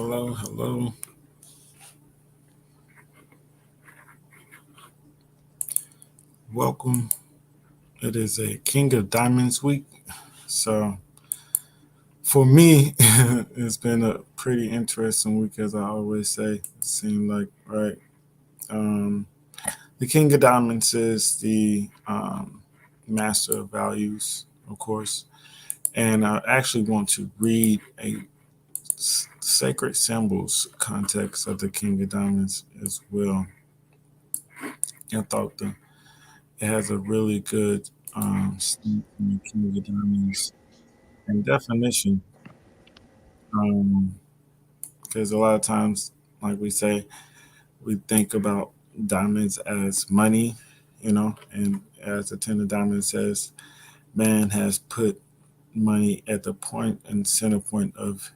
Hello, hello. Welcome. It is a King of Diamonds week. So for me, it's been a pretty interesting week, as I always say. It seemed like, right? Um, the King of Diamonds is the master of values, of course. And I actually want to read a sacred symbols context of the King of Diamonds as well. I thought it has a really good state in the King of Diamonds and definition. Um, because a lot of times, like we say, we think about diamonds as money, and as the Ten of Diamonds says, man has put money at the point and center point of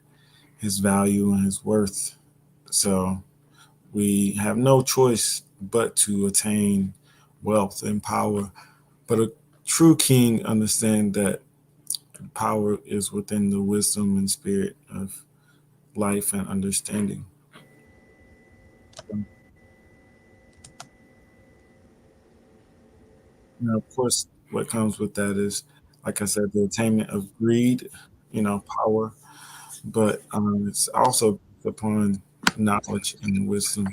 his value and his worth. So we have no choice but to attain wealth and power. But a true king understands that power is within the wisdom and spirit of life and understanding. Now, of course, what comes with that is, like I said, the attainment of greed, power, but it's also based upon knowledge and wisdom.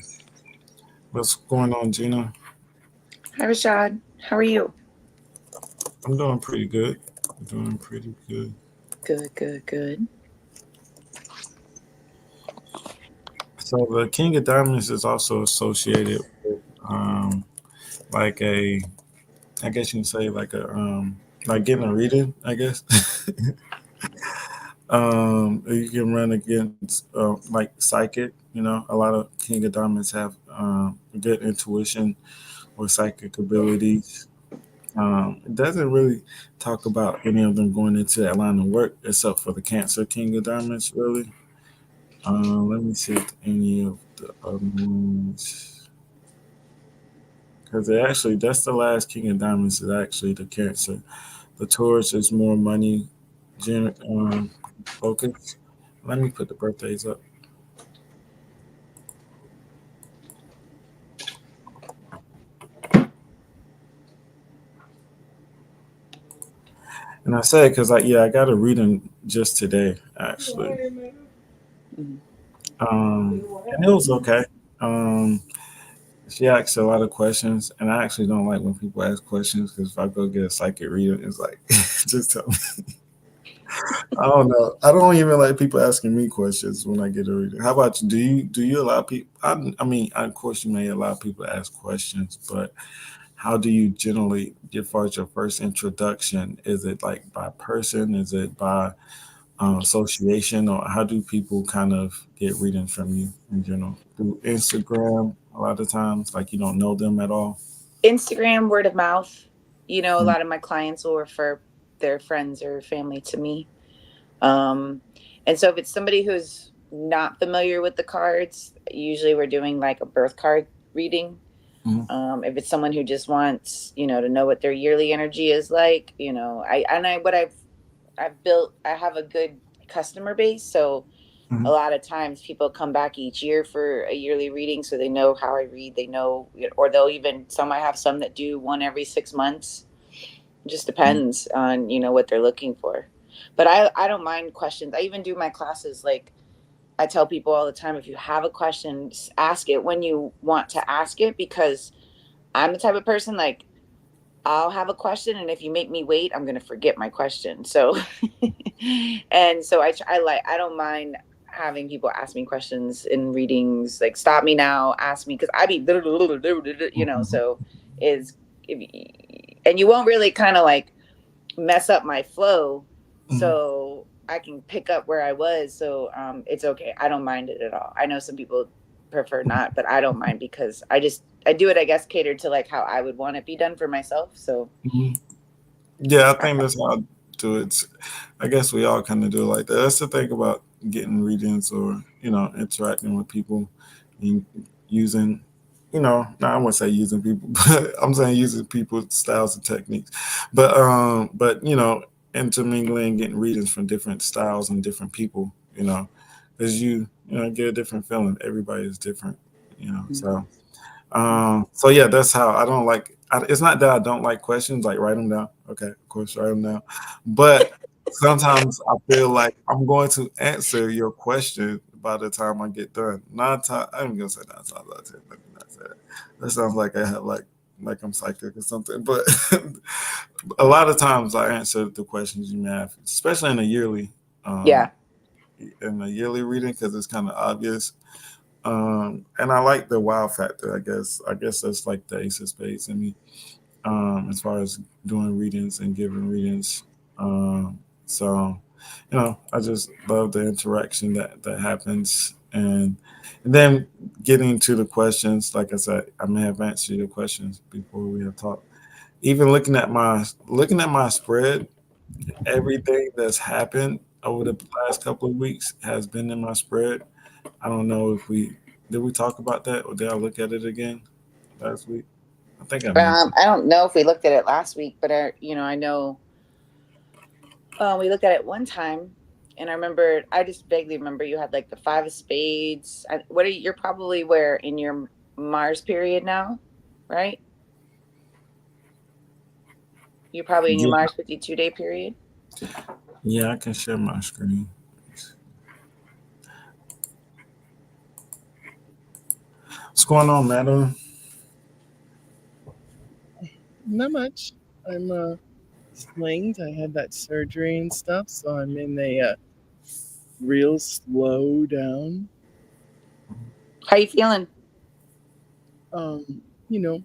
What's going on, Gina? Hi, Rashad. How are you? I'm doing pretty good. Doing pretty good. Good, good, good. So the King of Diamonds is also associated with, like I guess you can say like getting a reading, I guess. You can run against like psychic. A lot of King of Diamonds have good intuition or psychic abilities. It doesn't really talk about any of them going into that line of work, except for the Cancer King of Diamonds. Really, let me see if any of the other ones, because they actually that's the last King of Diamonds is actually the Cancer. The Taurus is more money focused. Let me put the birthdays up. And I say because I got a reading just today actually, Mhm. and it was okay. Um, she asked a lot of questions, and I actually don't like when people ask questions because if I go get a psychic reading, it's like just tell me. I don't know. I don't even like people asking me questions when I get a reading. How about you? Do you allow people? I mean, of course, you may allow people to ask questions, but how do you generally get far as your first introduction? Is it like by person? Is it by association, or how do people kind of get readings from you in general? Through Instagram, a lot of times, like you don't know them at all. Instagram, word of mouth. A Mm, lot of my clients will refer their friends or family to me. Um, and so if it's somebody who's not familiar with the cards, usually we're doing like a birth card reading. mm, If it's someone who just wants, to know what their yearly energy is like, what I've built, I have a good customer base, so a mm, lot of times people come back each year for a yearly reading, so they know how I read. They know, or they'll even some I have some that do one every 6 months. It just mm, depends on what they're looking for. But I don't mind questions. I even do my classes like I tell people all the time, if you have a question, just ask it when you want to ask it, because I'm the type of person like I'll have a question, and if you make me wait, I'm gonna forget my question. So, and so I don't mind having people ask me questions in readings, like stop me now, ask me, because I be, mm, so is, and you won't really kind of like mess up my flow, mm. so I can pick up where I was. So it's okay. I don't mind it at all. I know some people prefer not, but I don't mind because I do it, I guess, catered to like how I would want it be done for myself. So Mm. Yeah, I think that's how I do it. I guess we all kind of do it like that. That's the thing about getting readings or interacting with people and using, no, I wouldn't say using people, but I'm saying using people's styles and techniques. But intermingling, getting readings from different styles and different people, because get a different feeling. Everybody is different, you know. Mhm. So yeah, that's how I don't like. It's not that I don't like questions. Like write them down. Okay, of course, write them down. But sometimes I feel like I'm going to answer your question by the time I get done. Nine times, I'm gonna say 9 times out of 10. Let me not say that. That sounds like I have like I'm psychic or something. But a lot of times I answer the questions you may have, especially um, Yeah. in a yearly reading because it's kind of obvious. And I like the wow factor. I guess that's like the ace of spades in me. As far as doing readings and giving readings. So, I just love the interaction that happens, and then getting to the questions. Like I said, I may have answered your questions before we have talked. Even looking at my spread, everything that's happened over the last couple of weeks has been in my spread. I don't know if we did we talk about that or did I look at it again last week? I think I mentioned. I don't know if we looked at it last week, but I know we looked at it one time, and I just vaguely remember you had like the five of spades. You're probably where in your Mars period now, right? You're probably in your Yeah, Mars 52-day period. yeah, I can share my screen. What's going on, Madeline? Not much. I'm slinged. I had that surgery and stuff, so I'm in a real slow down. How you feeling? You know,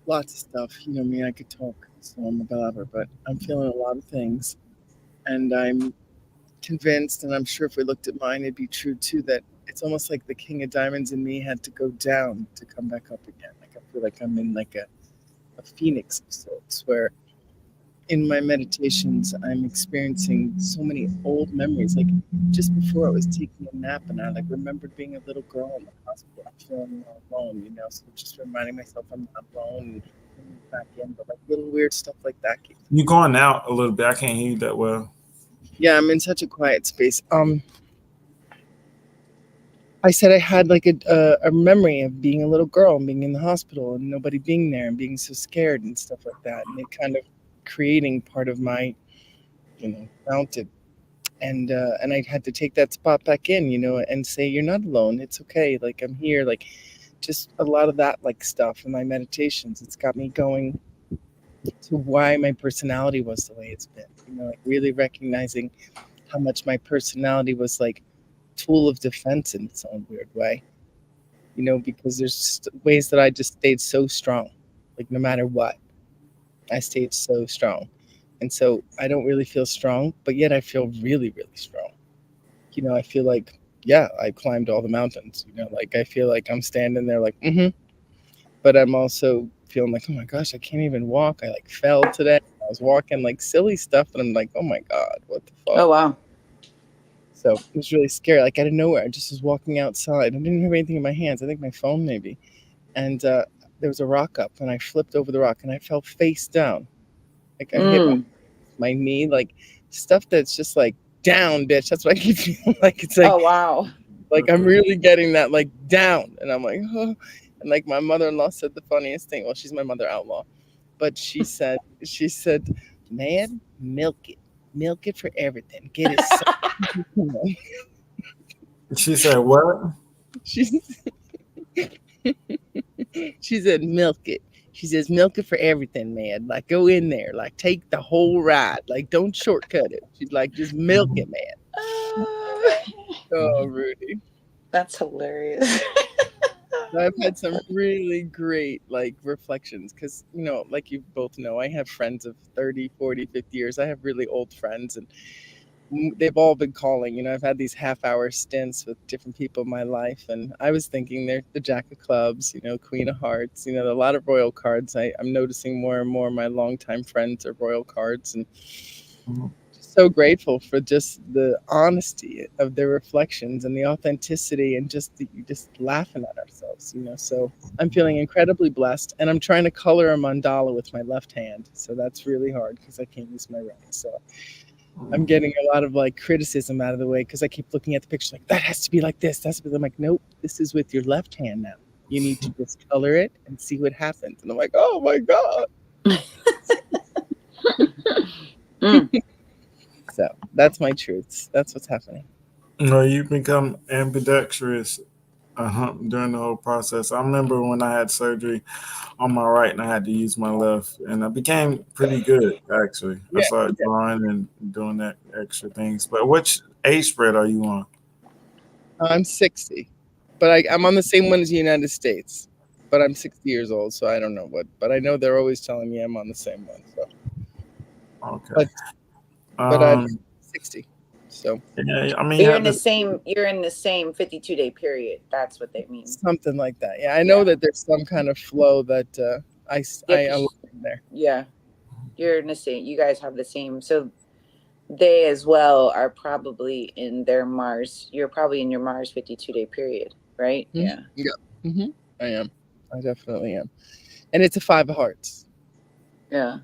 lots of stuff. You know me, I could talk, so I'm a blabber, but I'm feeling a lot of things, and I'm convinced, and I'm sure if we looked at mine, it'd be true too, that it's almost like the King of Diamonds in me had to go down to come back up again. Like I feel like I'm in like a phoenix of sorts, where in my meditations, I'm experiencing so many old memories. Like just before I was taking a nap, and I like remembered being a little girl in the hospital, feeling all alone. So just reminding myself I'm not alone and bringing it back in. But like little weird stuff like that keeps You coming. going out a little bit. I can't hear you that well. Yeah, I'm in such a quiet space. I said I had like a memory of being a little girl and being in the hospital and nobody being there and being so scared and stuff like that, and it kind of creating part of my mounted, and I had to take that spot back in, and say you're not alone. It's okay. Like I'm here. Like just a lot of that like stuff in my meditations. It's got me going to why my personality was the way it's been. Like really recognizing how much my personality was like tool of defense in its own weird way. Because there's just ways that I just stayed so strong. Like no matter what, I stayed so strong. And so I don't really feel strong, but yet I feel really, really strong. I feel like, yeah, I climbed all the mountains. Like I feel like I'm standing there like, but I'm also feeling like, oh my gosh, I can't even walk. I like fell today. I was walking like silly stuff, and I'm like, oh my god, what the Oh fuck? wow. So it was really scary. Like out of nowhere, I just was walking outside. I didn't have anything in my hands. I think my phone maybe, and there was a rock up, and I flipped over the rock, and I fell face down. Like I hit Mm. my knee, like stuff that's just like down, bitch. That's what I keep feeling like. It's Oh wow. like I'm really getting that like down, and I'm like, oh. And like my mother-in-law said the funniest thing. Well, she's my mother-outlaw, but she said, man, milk it for everything. Get it. She said what? She she said, milk it. She says, milk it for everything, man. Like go in there, like take the whole ride. Like don't shortcut it. She's like, just milk it, man. Oh, Rudy. That's hilarious. I've had some really great like reflections because like you both know, I have friends of 30, 40, 50 years. I have really old friends, and they've all been calling. I've had these half-hour stints with different people in my life, and I was thinking they're the Jack of Clubs, Queen of Hearts, a lot of royal cards. I'm noticing more and more my longtime friends are royal cards, and so grateful for just the honesty of their reflections and the authenticity and just laughing at ourselves. So I'm feeling incredibly blessed, and I'm trying to color a mandala with my left hand, so that's really hard because I can't use my right. So I'm getting a lot of like criticism out of the way because I keep looking at the picture like that has to be like this. That's I'm like, nope, this is with your left hand now. You need to just color it and see what happens. And I'm like, oh my god. Mm. So that's my truths. That's what's happening. No, you become ambidextrous during the whole process. I remember when I had surgery on my right and I had to use my left, and I became pretty good actually. I Yeah, started drawing and doing that extra things. But which age spread are you on? I'm 60, but I'm on the same one as the United States. But I'm 60 years old, so I don't know what. But I know they're always telling me I'm on the same one. So, Okay. but I'm Um. 60. So Yeah. I mean, you You're have in the this. same. You're in the same 52-day period. That's what they mean. something like that. Yeah, I know Yeah. that there's some kind of flow that Yeah. I align there. Yeah. You're in the same. You guys have the same. So they as well are probably in their Mars. You're probably in your Mars 52-day period, right? Yeah. Yeah. I am. I definitely am. And it's a 5 of hearts. Yeah.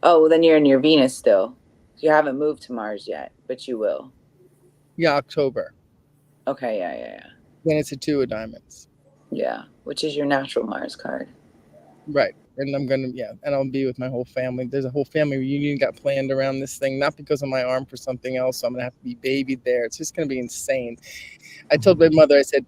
Oh, well, then you're in your Venus still. You haven't moved to Mars yet, but you will. Yeah, October. Okay. Yeah. Yeah. Yeah. Then it's a 2 of diamonds. Yeah. Which is your natural Mars card. Right. And I'm gonna and I'll be with my whole family. There's a whole family reunion got planned around this thing, not because of my arm, for something else. So I'm gonna have to be babied there. It's just gonna be insane. I told my mother, I said,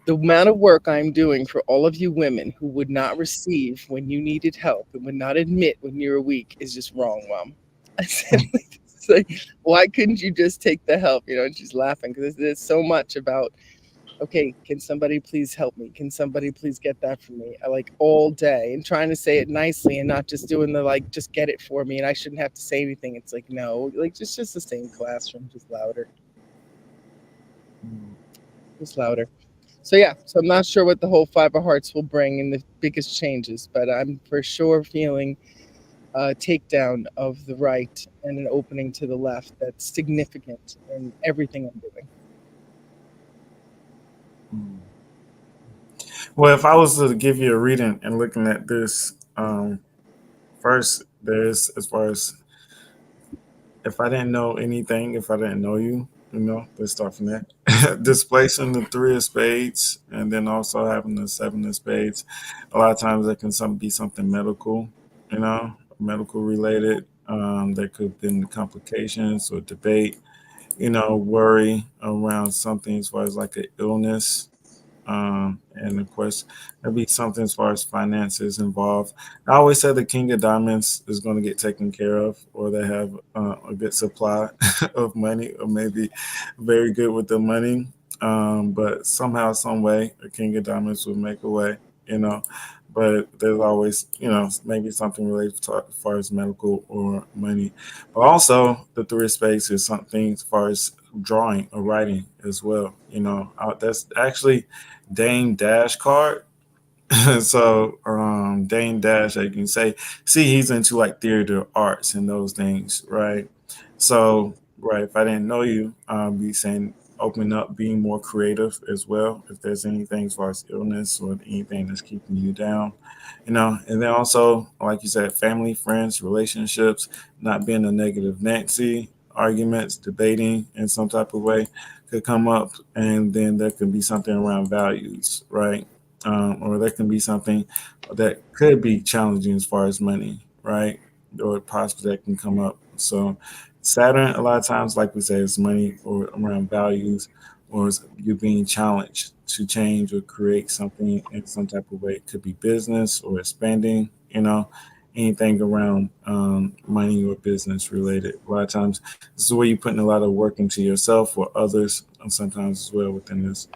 the amount of work I'm doing for all of you women who would not receive when you needed help and would not admit when you were weak is just wrong, Mom. I said, it's like, why couldn't you just take the help? And she's laughing because there's so much about, okay, can somebody please help me? Can somebody please get that for me? I like all day and trying to say it nicely and not just doing the like, just get it for me and I shouldn't have to say anything. It's like, no, like just the same classroom, just louder, just louder. So yeah, so I'm not sure what the whole 5 of hearts will bring in the biggest changes, but I'm for sure feeling a takedown of the right and an opening to the left that's significant in everything I'm doing. Well, if I was to give you a reading and looking at this, first, there's as far as if I didn't know anything, if I didn't know you, let's start from there. Displacing the three of spades and then also having the seven of spades. A lot of times that can be something medical, medical related. There could have been complications or debate, worry around something as far as like an illness, and of course, there'll be something as far as finances involved. I always say the King of Diamonds is going to get taken care of, or they have a good supply of money, or maybe very good with the money. But somehow, some way, the King of Diamonds will make a way, you know. But there's always, maybe something related to as far as medical or money. But also, the Three of Spades is something as far as drawing or writing as well. That's actually Dame Dash card. So Dame Dash, I can say, see, he's into like theater arts and those things, right? So, right, if I didn't know you, be saying open up, being more creative as well. If there's anything as far as illness or anything that's keeping you down, and then also, like you said, family, friends, relationships, not being a negative Nancy, arguments, debating in some type of way could come up, and then there could be something around values, right? Or there can be something that could be challenging as far as money, right? Or possibly that can come up. So Saturn, a lot of times, like we say, is money or around values, or is you being challenged to change or create something in some type of way. It could be business or expanding, anything around money or business related. A lot of times, this is where you're putting a lot of work into yourself or others, and sometimes as well within this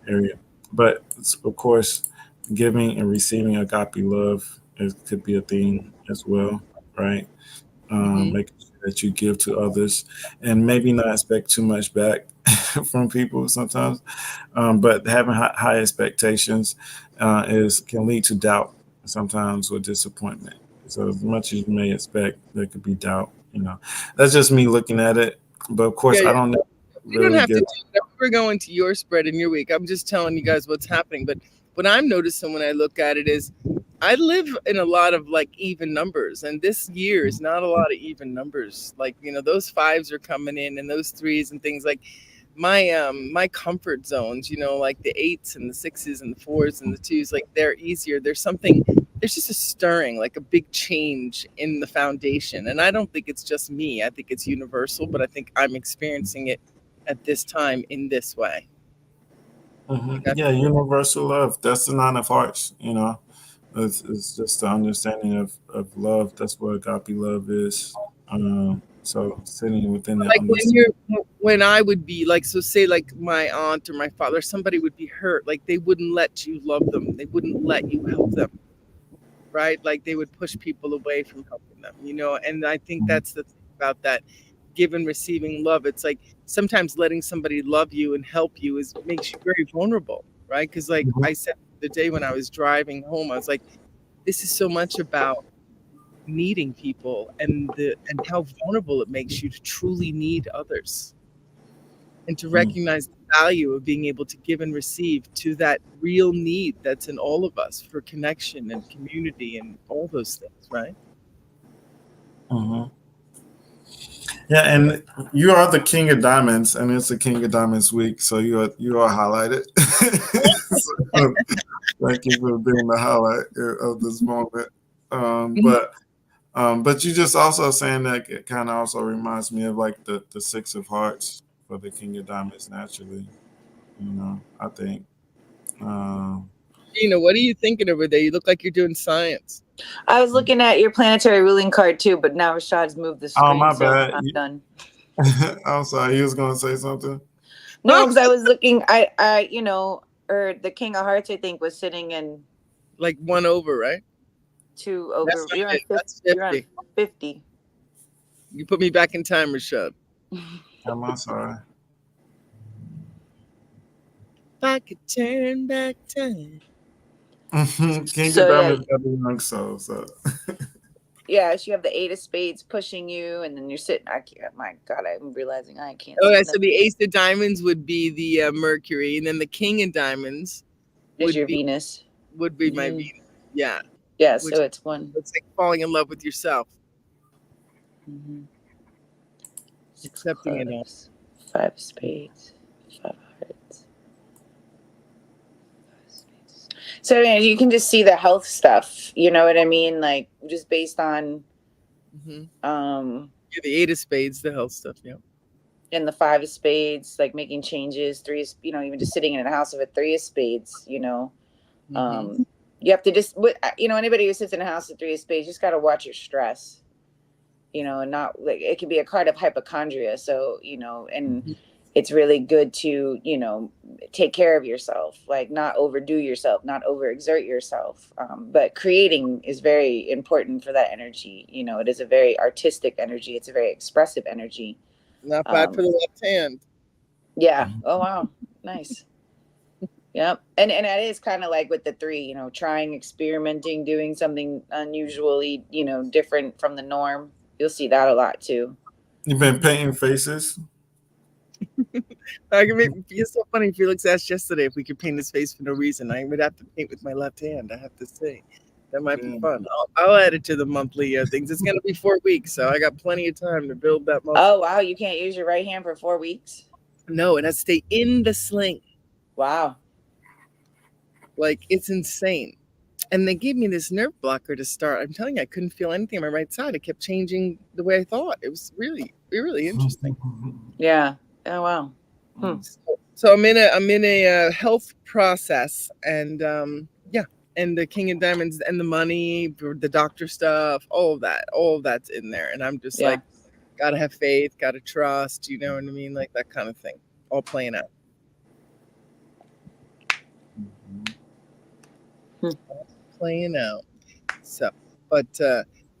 area. But of course, giving and receiving agape love could be a theme as well, right? Hmm. Making sure that you give to others and maybe not expect too much back from people sometimes. But having high expectations is can lead to doubt sometimes or disappointment. So as much as you may expect, there could be doubt. That's just me looking at it. But of Yeah, course, I yeah. don't You don't really have to give. do that. We're going to your spread in your week. I'm just telling you guys what's happening. But what I'm noticing when I look at it is I live in a lot of like even numbers, and this year is not a lot of even numbers. Like, those fives are coming in, and those threes and things like my comfort zones, like the eights and the sixes and the fours and the twos, like they're easier. There's just a stirring, like a big change in the foundation. And I don't think it's just me. I think it's universal, but I think I'm experiencing it at this time in this way. Like Yeah, universal love. That's the nine of hearts. It's just the understanding of love. That's what agape love is. So sitting within that like understanding. when I would be like, so say like my aunt or my father, somebody would be hurt, like they wouldn't let you love them, they wouldn't let you help them, right? Like they would push people away from helping them, and I think that's the thing about that give and receiving love. It's like sometimes letting somebody love you and help you makes you very vulnerable, right? Because like Mhm. I said the day when I was driving home, I was like, this is so much about needing people and how vulnerable it makes you to truly need others and to Mhm. recognize the value of being able to give and receive to that real need that's in all of us for connection and community and all those things, right? Mhm. Yeah, and you are the king of diamonds, and it's the king of diamonds week, so you are highlighted. So, thank you for being the highlight of this moment. Um, Mhm. but but you just also saying that it kind of also reminds me of like the six of hearts for the king of diamonds naturally. I think. Um, Gina, what are you thinking over there? You look like you're doing science. I was looking at your planetary ruling card too, but now Rashad's moved the oh screen, my so bad. I'm done. I'm sorry. You was gonna say something. No, because I was looking. Or the King of Hearts, I think, was sitting in Like one over, right? two That's over. not You're on it. 50. That's You're on 50. 50. You put me back in time, Rashad. I'm sorry. If I could turn back time. King of So yeah, diamonds got the young soul. So. yeah. So you have the Eight of Spades pushing you, and then you're sitting. I can't. My God, I'm realizing I can't Oh, see yeah, so nothing. the ace of diamonds would be the Mercury, and then the king of diamonds Is would your be Venus? my Mm. Venus. Yeah, Yeah. which So it's one. it's like falling in love with yourself, Mm-hmm. Six accepting it all. clubs, five of spades, five of hearts. So yeah, you can just see the health stuff. You know what I mean? Like just based on Hmm. um Yeah, the eight of spades, the health stuff. Yeah. and the five of spades, like making changes. Three is even just sitting in a house of a three of spades. Hmm. Um, you have to just anybody who sits in a house of three of spades, you just got to watch your stress. And not like it can be a card of hypochondria. So and it's really good to take care of yourself, like not overdo yourself, not overexert yourself. But creating is very important for that energy. It is a very artistic energy. It's a very expressive energy. Not bad for um, the left hand. yeah. Oh wow, nice. Yep. And it is kind of like with the three, trying, experimenting, doing something unusually, different from the norm. You'll see that a lot too. You've been painting faces. I can make it's so funny. Felix asked yesterday if we could paint his face for no reason. I would have to paint with my left hand. I have to say. That might be Yeah. fun. I'll add it to the monthly things. It's going to be 4 weeks, so I got plenty of time to build that muscle. Oh wow, you can't use your right hand for 4 weeks? No, it has to stay in the sling. Wow. Like, it's insane. And they gave me this nerve blocker to start. I'm telling you, I couldn't feel anything on my right side. It kept changing the way I thought. It was really, really interesting. Yeah. Oh wow. Hmm. So I'm in a health process, and yeah, and the King of Diamonds and the money, the doctor stuff, all of that's in there, and I'm just Yeah. like, gotta have faith, gotta trust, you know what I mean, like that kind of thing, all playing out, Hmm. playing out. So, but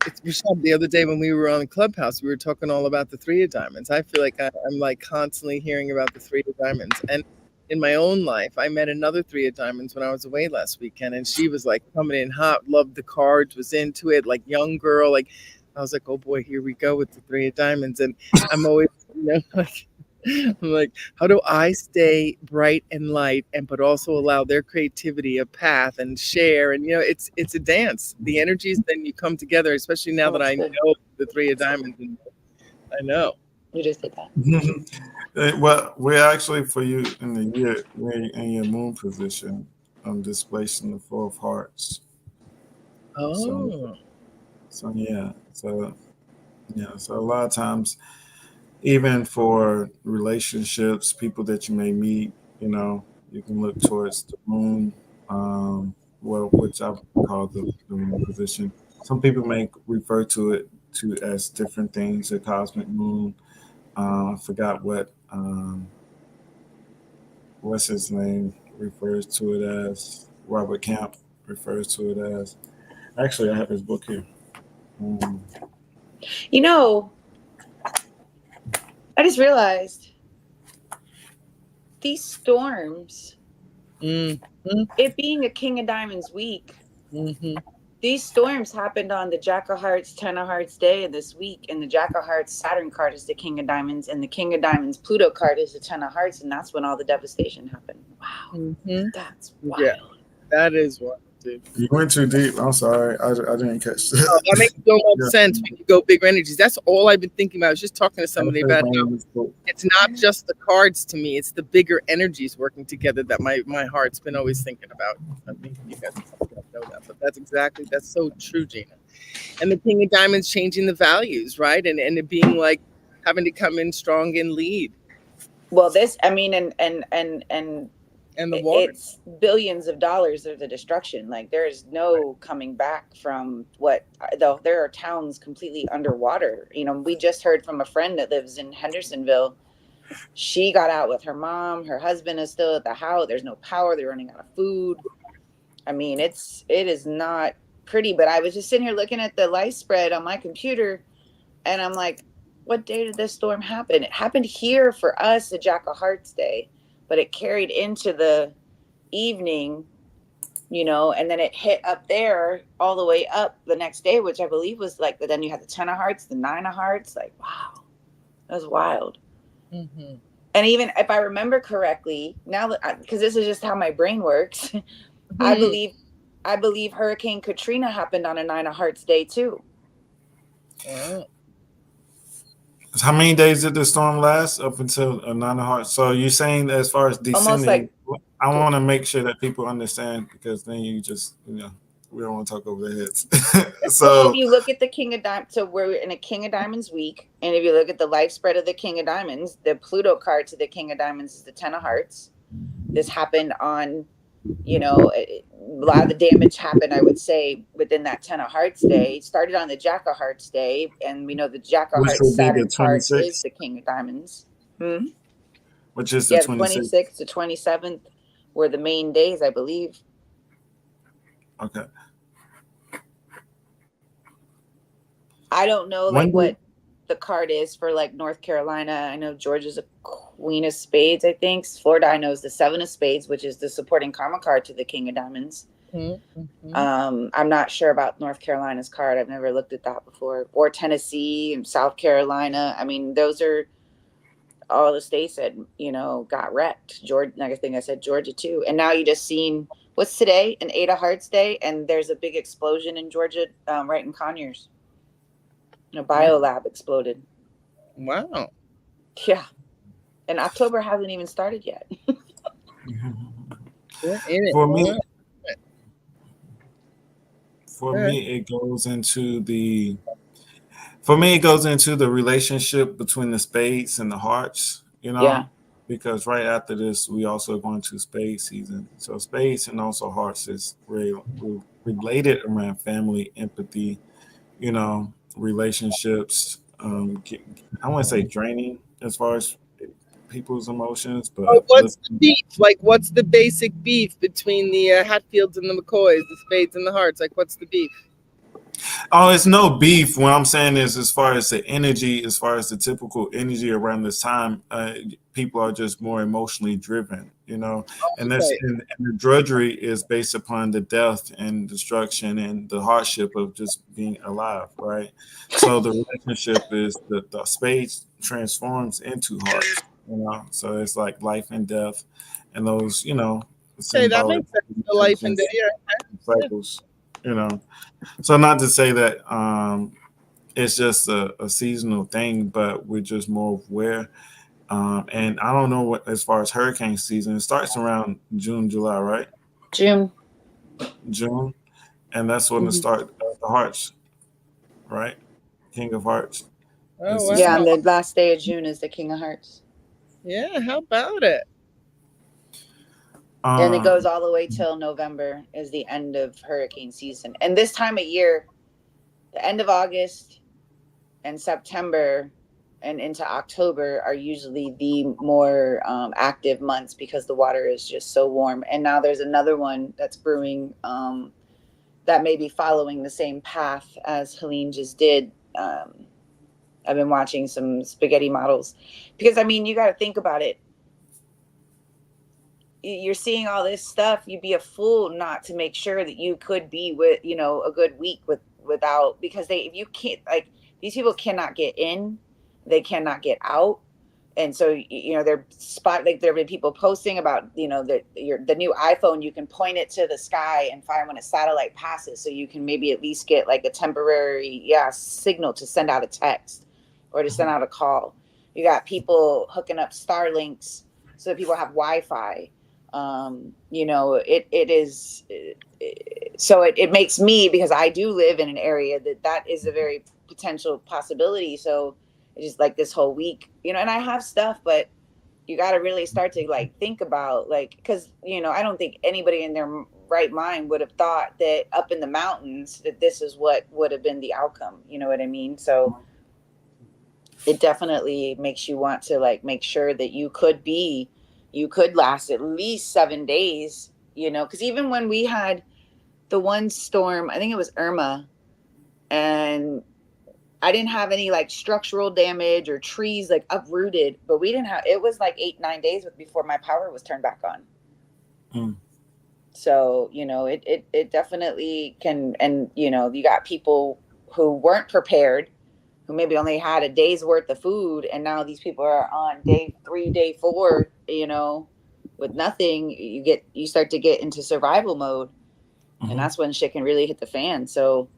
it's Michelle. The other day when we were on Clubhouse, we were talking all about the three of diamonds. I feel like I'm like constantly hearing about the three of diamonds, and in my own life, I met another three of diamonds when I was away last weekend, and she was like coming in hot, loved the cards, was into it, like young girl. Like I was like, oh boy, here we go with the three of diamonds, and I'm always, like. I'm like, how do I stay bright and light and but also allow their creativity a path and share? And it's a dance. The energies then you come together, especially now Oh, that it's I good. know the three of diamonds. And I know. You just did that. Well, we're actually for you in the year, we're in your moon position, displacing the four of hearts. So, Oh. so a lot of times, even for relationships, people that you may meet, you can look towards the moon, well, which I call the moon position. Some people may refer to it to as different things, the cosmic moon. I forgot what's his name refers to it as. Robert Camp refers to it as. Actually, I have his book here. Um, You know, I just realized these storms, Mm. it being a King of Diamonds week, Mm-hmm. these storms happened on the Jack of Hearts, Ten of Hearts day of this week. And the Jack of Hearts Saturn card is the King of Diamonds, and the King of Diamonds Pluto card is the Ten of Hearts, and that's when all the devastation happened. Wow, Mm-hmm. that's Yeah, wild. that is what, dude. you went too deep. I'm sorry. I didn't catch Oh, that that. makes so much Yeah. sense when you go bigger energies. That's all I've been thinking about. I was just talking to I somebody think about my how name is cool. it's not just the cards to me; it's the bigger energies working together that my heart's been always thinking about. I think you guys don't know that, but that's so true, Gina. And the King of Diamonds changing the values, right? And it being like having to come in strong and lead, Well, this, I mean, and and the water. it's billions of dollars of the destruction. Like there is no coming back from what, though there are towns completely underwater. We just heard from a friend that lives in Hendersonville. She got out with her mom. Her husband is still at the house. There's no power. They're running out of food. I mean, it is not pretty. But I was just sitting here looking at the life spread on my computer, and I'm like, what day did this storm happen? It happened here for us, the Jack of Hearts day, but it carried into the evening, and then it hit up there all the way up the next day, which I believe was like, then you had the 10 of Hearts, the 9 of Hearts. Like, wow, that was wild. Mm-hmm. And even if I remember correctly, now that, because this is just how my brain works, I Mm-hmm. believe, I believe Hurricane Katrina happened on a 9 of Hearts day too. Wow. How many days did the storm last? Up until a 9 of hearts. So you're saying that as far as Almost descending, like, I want to make sure that people understand because then you just we don't want to talk over their heads. well, if So you look at the King of Diamonds, so we're in a King of Diamonds week, and if you look at the life spread of the King of Diamonds, the Pluto card to the King of Diamonds is the 10 of Hearts. This happened on, a lot of the damage happened, I would say, within that 10 of Hearts day. It started on the Jack of Hearts day, and we know the Jack of which Hearts will be the Saturn card is 26th, the King of Diamonds. Hmm? which is the Yeah, the 26th. 26th to 27th were the main days, I believe. Okay. I don't know When like do what the card is for like North Carolina. I know Georgia's a Queen of Spades, I think. Florida, I know, is the Seven of Spades, which is the supporting karma card to the King of Diamonds. Mm-hmm. I'm not sure about North Carolina's card. I've never looked at that before. Or Tennessee and South Carolina. I mean, those are all the states that, got wrecked. Georgia, I think I said Georgia too. And now you just seen, what's today? An Eight of Hearts day. And there's a big explosion in Georgia, right in Conyers. A bio lab exploded. Wow. Yeah. And October hasn't even started yet. We're in it. for Wow. me, for Okay. me, it goes into the For me, it goes into the relationship between the spades and the hearts, Yeah. because right after this, we also going to spade season. So spades and also hearts is related around family, empathy, relationships. I want to say draining as far as people's emotions, Oh, but what's the listen, beef? Like, what's the basic beef between the Hatfields and the McCoys, the Spades and the Hearts? Like, what's the beef? oh, it's no beef. What I'm saying is, as far as the energy, as far as the typical energy around this time, people are just more emotionally driven, and Okay. and the drudgery is based upon the death and destruction and the hardship of just being alive, right? So the relationship is the spades transforms into hearts. So it's like life and death, and those Okay, that symbolic makes sense. The life dimensions and and the yeah, yeah. cycles. You know, so not to say that it's just a seasonal thing, but we're just more aware. And I don't know what as far as hurricane season, it starts around June, July, right? June. June, and that's when it Mhm. start the hearts, right? King of Hearts Oh is Yeah, December. and wow. the last day of June is the King of Hearts. Yeah, how about it? And it goes Um, all the way till November is the end of hurricane season. And this time of year, the end of August and September and into October are usually the more active months because the water is just so warm. And now there's another one that's brewing that may be following the same path as Helene just did. I've been watching some spaghetti models because I mean, you got to think about it. You're seeing all this stuff. You'd be a fool not to make sure that you could be with, a good week without, because they, if you can't, like, these people cannot get in, they cannot get out. And so they're spot, like, there have been people posting about the new iPhone, you can point it to the sky and find when a satellite passes, so you can maybe at least get like a temporary signal to send out a text or to send out a call. You got people hooking up Starlinks so that people have Wi-Fi. It is so it makes me, because I do live in an area that is a very potential possibility. So it's just like this whole week, and I have stuff, but you got to really start to like think about, like, because I don't think anybody in their right mind would have thought that up in the mountains that this is what would have been the outcome. You know what I mean? So it definitely makes you want to like make sure that you could last at least 7 days, because even when we had the one storm, I think it was Irma, and I didn't have any like structural damage or trees like uprooted, but we didn't have, it was like 8, 9 days before my power was turned back on. mm, So, it definitely can. And, you got people who weren't prepared, who maybe only had a day's worth of food. And now these people are on day 3, day 4, with nothing. You start to get into survival mode. And mhm. that's when shit can really hit the fan. So,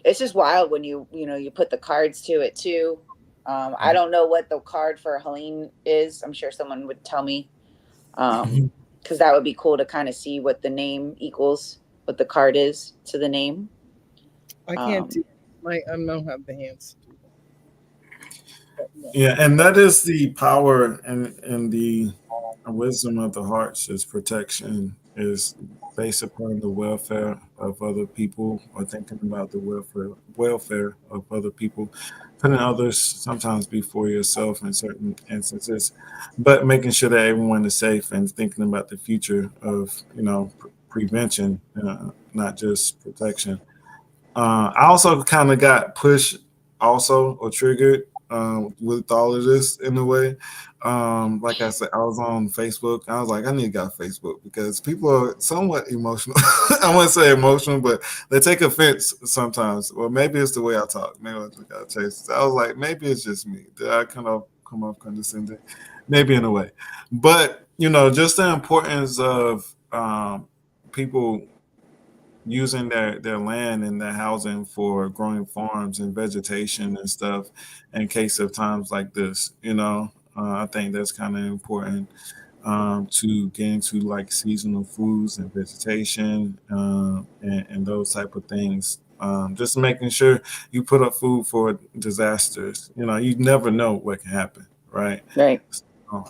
it's just wild when you put the cards to it too. I don't know what the card for Helene is. I'm sure someone would tell me, because that would be cool to kind of see what the name equals, what the card is to the name. I can't Um, do my I don't have the hands to do that. But no. Yeah, and that is the power and the wisdom of the hearts is protection is based upon the welfare of other people or thinking about the welfare of other people, putting others sometimes before yourself in certain instances, but making sure that everyone is safe and thinking about the future of prevention, not just protection. I also kind of got pushed, also or triggered with all of this in a way. Like I said, I was on Facebook. I was like, I need to get off Facebook because people are somewhat emotional. I wouldn't say emotional, but they take offense sometimes. Well, maybe it's the way I talk. Maybe I just got taste. I was like, maybe it's just me. Did I kind of come off condescending? Maybe in a way, but just the importance of people using their land and their housing for growing farms and vegetation and stuff in case of times like this. I think that's kind of important to get into like seasonal foods and vegetation and those type of things. Just making sure you put up food for disasters. You never know what can happen, right? right,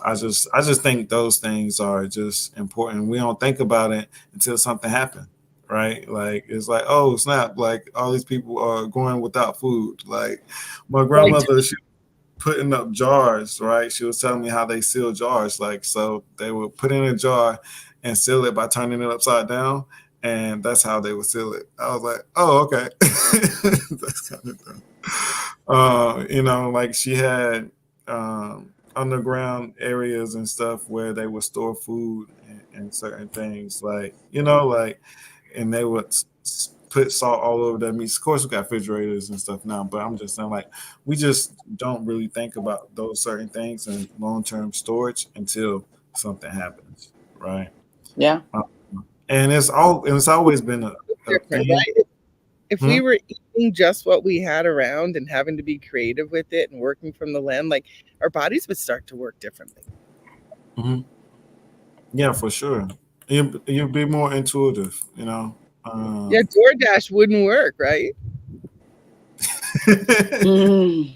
I just think those things are just important. We don't think about it until something happens, right? Like it's like, oh snap! Like all these people are going without food. Like my Right. grandmother, she putting up jars, right? She was telling me how they seal jars. Like so, they would put in a jar and seal it by turning it upside down, and that's how they would seal it. I was like, oh okay, that's kind of dumb. Like she had underground areas and stuff where they would store food and certain things, like and they would put salt all over that meat. Of course, we got refrigerators and stuff now, but I'm just saying, like, we just don't really think about those certain things in long term storage until something happens, right? Yeah. Um, and it's always been a Different, thing. right? If Hmm? we were eating just what we had around and having to be creative with it and working from the land, like our bodies would start to work differently. Hmm. Yeah, for sure. You'd be more intuitive, you know. Yeah, DoorDash wouldn't work, right? Mm.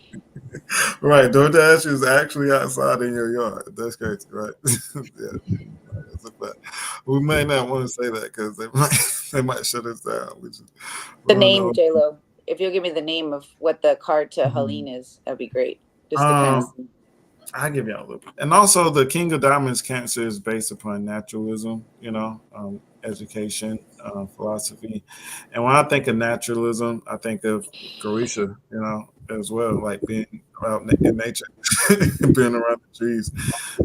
Right, DoorDash is actually outside in your yard. That's crazy, right? Yeah, that's a fact. We may not want to say that because they might they might shut us down. We just The ruin the name, whole. J Lo. If you'll give me the name of what the card to Mhm. Helene is, that'd be great. Just to kind of Um, see. I give y'all a little bit, and also the King of Diamonds Cancer is based upon naturalism. Education, philosophy, and when I think of naturalism, I think of Carisha. As well, like being out in nature, being around the trees.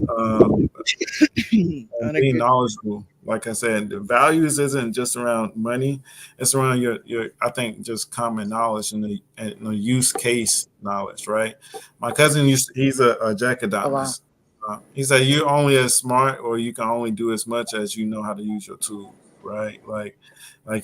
Um, and On a being good knowledgeable. Like I said, the values isn't just around money; it's around your. I think just common knowledge and the use case knowledge, right? My cousin he's a jack of Oh wow. diamonds. He said you only as smart, or you can only do as much as you know how to use your tools, right? Like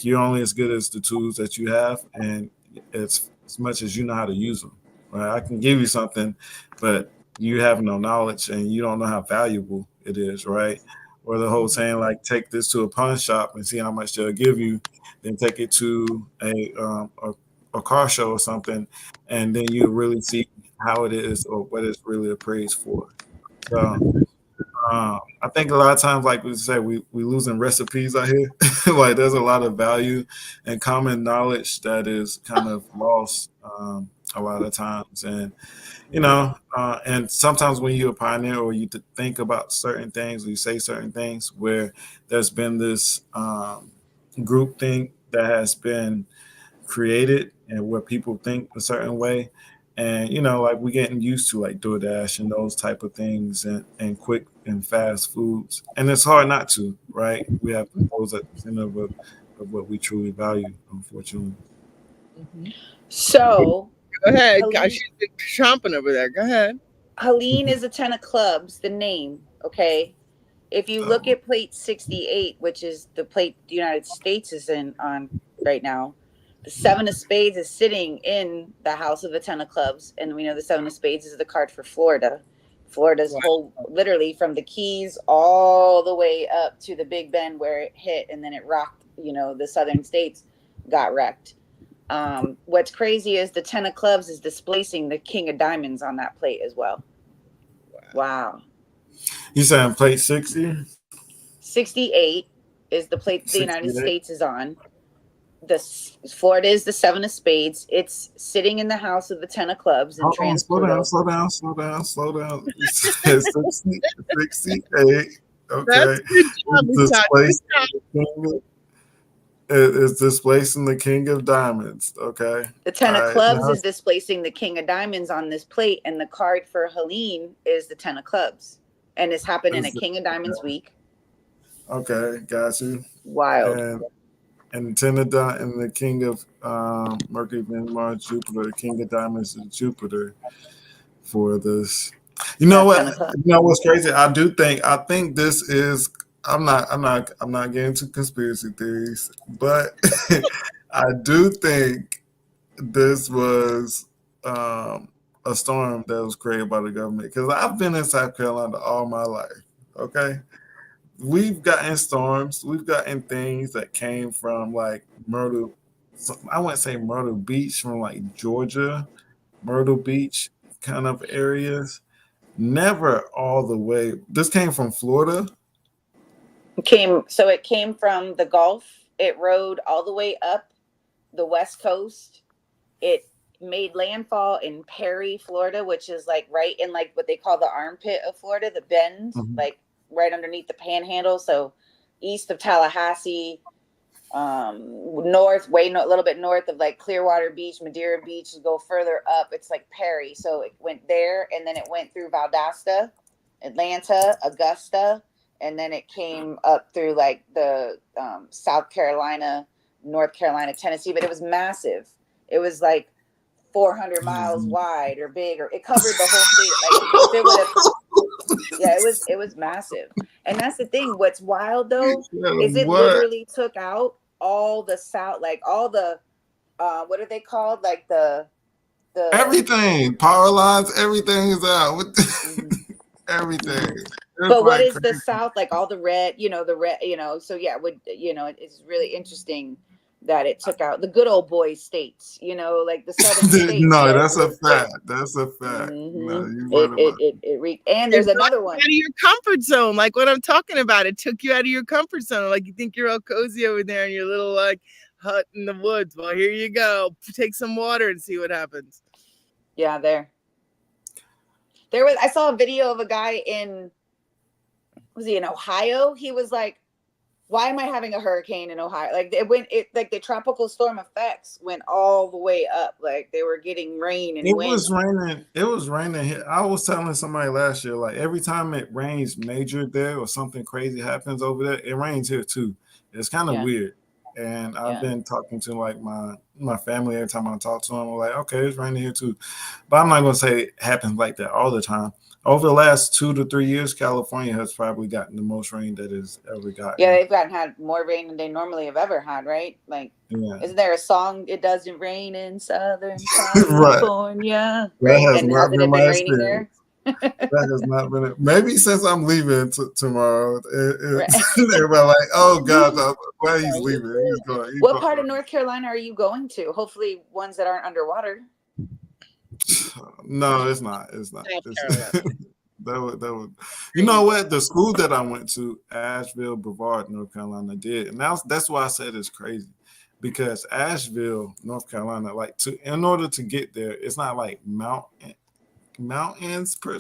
you're only as good as the tools that you have, and it's as much as you know how to use them. Right? I can give you something, but you have no knowledge and you don't know how valuable it is, right? Or the whole saying like take this to a pawn shop and see how much they'll give you, then take it to a car show or something, and then you really see how it is or what it's really appraised for. So I think a lot of times, like we say, we losing recipes out here. Like there's a lot of value and common knowledge that is kind of lost a lot of times, and sometimes when you're a pioneer or you think about certain things or you say certain things where there's been this group thing that has been created and where people think a certain way. And like we're getting used to like DoorDash and those type of things and quick and fast foods. And it's hard not to, right? We have those at the center of what we truly value, unfortunately. Mhm. So Go ahead. Gosh, Helene she's been chomping over there. Go ahead. Helene is a 10 of clubs, the name, okay? If you look Um, at plate 68, which is the plate the United States is in on right now, the 7 of spades is sitting in the house of the 10 of clubs, and we know the 7 of spades is the card for Florida. Florida's Wow. whole, literally from the Keys all the way up to the Big Bend where it hit, and then it rocked. The southern states got wrecked. What's crazy is the 10 of clubs is displacing the King of Diamonds on that plate as well. Wow. you saying plate 60? 68 is the plate the United 68? States is on. The Florida is the 7 of spades. It's sitting in the house of the 10 of clubs in Hold on, trans slow down, Pluto. slow down, slow down, slow down. You said 60, 68. That's Okay. good job, It's Miss Todd. Good displacing job. the king. It's displacing the king of diamonds. Okay. The ten All of right. clubs Now, is displacing the King of Diamonds on this plate, and the card for Helene is the 10 of clubs, and it's happening a King of Diamonds week. okay, got you. Wild. And ten of and the king of Mercury, Venus, Mars, Jupiter. The king of diamonds is Jupiter for this. You know Yeah, what? 10 of clubs. You know what's crazy? I think this is. I'm not getting into conspiracy theories, but I do think this was a storm that was created by the government because I've been in South Carolina all my life. Okay, we've gotten storms, we've gotten things that came from like Myrtle. I wouldn't say Myrtle Beach, from like Georgia, Myrtle Beach kind of areas. Never all the way. This came from Florida. It came from the Gulf. It rode all the way up the West Coast. It made landfall in Perry, Florida, which is like right in like what they call the armpit of Florida, the bend, Mhm. like right underneath the panhandle. So east of Tallahassee, north, a little bit north of like Clearwater Beach, Madeira Beach. Go further up, it's like Perry. So it went there, and then it went through Valdosta, Atlanta, Augusta, and then it came up through like the South Carolina, North Carolina, Tennessee, but it was massive. It was like 400 miles Mhm. wide or big, or it covered the whole state. Like if it would have, yeah, it was massive. And that's the thing. What's wild though is it What? literally took out all the south, like all the what are they called? Like the Everything, power lines, everything is out. mhm, Everything. mhm. It's But what like is the crazy. South like? All the red, the red, so yeah, would it's really interesting that it took out the good old boy states, like the southern states, No, like that's a real quick. fact. That's a fact. No, Hmm you It right it about. it it re- and It there's brought another you out of one. your comfort zone, like what I'm talking about. It took you out of your comfort zone. Like you think you're all cozy over there in your little like hut in the woods. Well, here you go. Take some water and see what happens. Yeah, there was I saw a video of a guy in was he in Ohio? He was like, why am I having a hurricane in Ohio? Like it like the tropical storm effects went all the way up. Like they were getting rain and It wind. was raining. It was raining here. I was telling somebody last year, like every time it rains major there or something crazy happens over there, it rains here too. It's kind of Yeah, weird. And I've yeah. been talking to like my family every time I talk to them. I'm like, okay, it's raining here too. But I'm not gonna say it happens like that all the time. Over the last 2 to 3 years, California has probably gotten the most rain that it's ever Yeah, gotten. they've gotten had more rain than they normally have ever had, right? Like, Yeah. isn't there a song? It doesn't rain in Southern Right. California, That right? has And not hasn't been it been my raining experience. there? That has not been it. Maybe since I'm leaving tomorrow, Right. everybody like, oh God, where he's Oh, leaving. He's going. He's What going. part of North Carolina are you going to? Hopefully, ones that aren't underwater. No, it's not. It's not. South It's, Carolina. that would. You know what? The school that I went to, Asheville, Brevard, North Carolina, did, and that's why I said it's crazy, because Asheville, North Carolina, like in order to get there, it's not like mountains per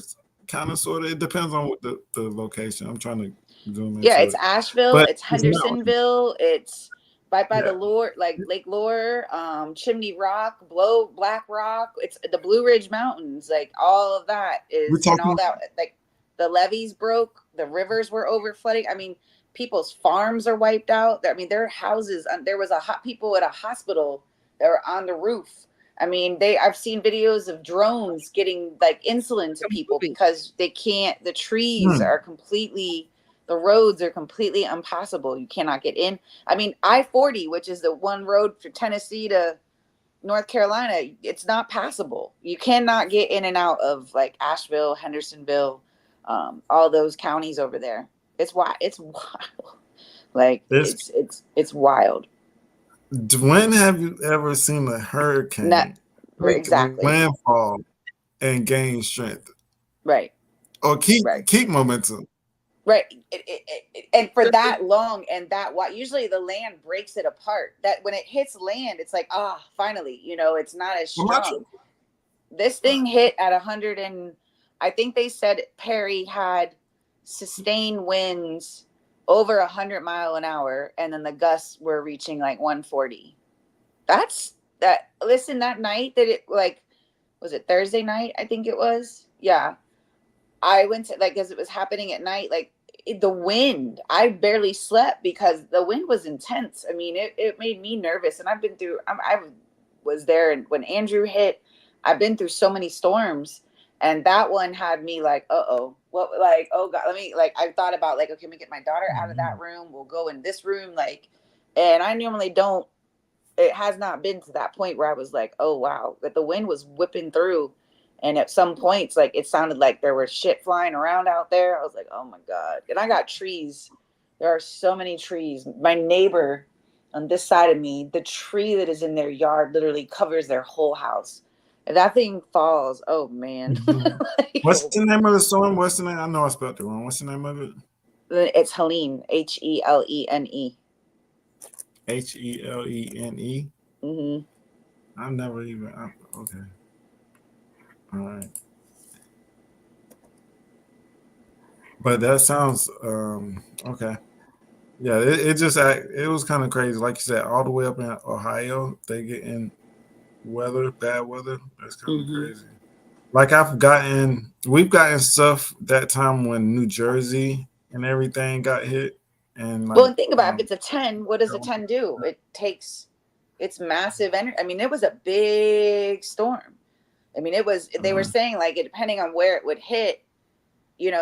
kind of sort of. It depends on what the location. I'm trying to zoom Yeah, into it's it, Asheville, but it's it's mountains. Hendersonville, it's right by the Yeah, Lure, like Lake Lure, Chimney Rock, Black Rock. It's the Blue Ridge Mountains. Like all of that we're is, and all talking. that. Like the levees broke, the rivers were over flooding. I mean, people's farms are wiped out. I mean, their houses. There was people at a hospital that were on the roof. I mean, I've seen videos of drones getting like insulin to A people movie. because they can't. The trees Hmm. are completely, the roads are completely impassable. You cannot get in. I mean, I-40, which is the one road from Tennessee to North Carolina, it's not passable. You cannot get in and out of like Asheville, Hendersonville, all those counties over there. It's wild. It's wild. Like It's it's wild. when have you ever seen a Not hurricane make exactly landfall and gain strength right. or keep Right. keep momentum? Right. And for that long and that wide, usually the land breaks it apart. That when it hits land, it's like, finally, it's not as Am I true? strong. This thing hit at 100 and I think they said Perry had sustained winds over 100 mile an hour, and then the gusts were reaching like 140. That's that. Listen, that night that it like was it Thursday night? I think it was. Yeah, I went to like as it was happening at night, like the wind. I barely slept because the wind was intense. I mean, it made me nervous, and I've been through. I was there, and when Andrew hit, I've been through so many storms, and that one had me like, oh, what? Like, oh God, let me like. I thought about like, okay, let me get my daughter out of that room. We'll go in this room, like, and I normally don't. It has not been to that point where I was like, oh wow, but the wind was whipping through. And at some points, like it sounded like there was shit flying around out there. I was like, oh my God. And I got trees. There are so many trees. My neighbor on this side of me, the tree that is in their yard literally covers their whole house. If that thing falls, oh man. Mhm. Like, What's the name of the storm? What's the name? I know I spelled it wrong. What's the name of it? it's Helene, Helene. Helene. Mm-hmm. I never even. Okay. All right. But that sounds okay. Yeah, it was kind of crazy. Like you said, all the way up in Ohio, they getting bad weather. That's kind of Mm-hmm. crazy. Like we've gotten stuff that time when New Jersey and everything got hit, and Well, like and think about it, if it's a 10, what does a 10 do? It takes it's massive energy. I mean, it was a big storm. I mean, they were uh, saying like it depending on where it would hit,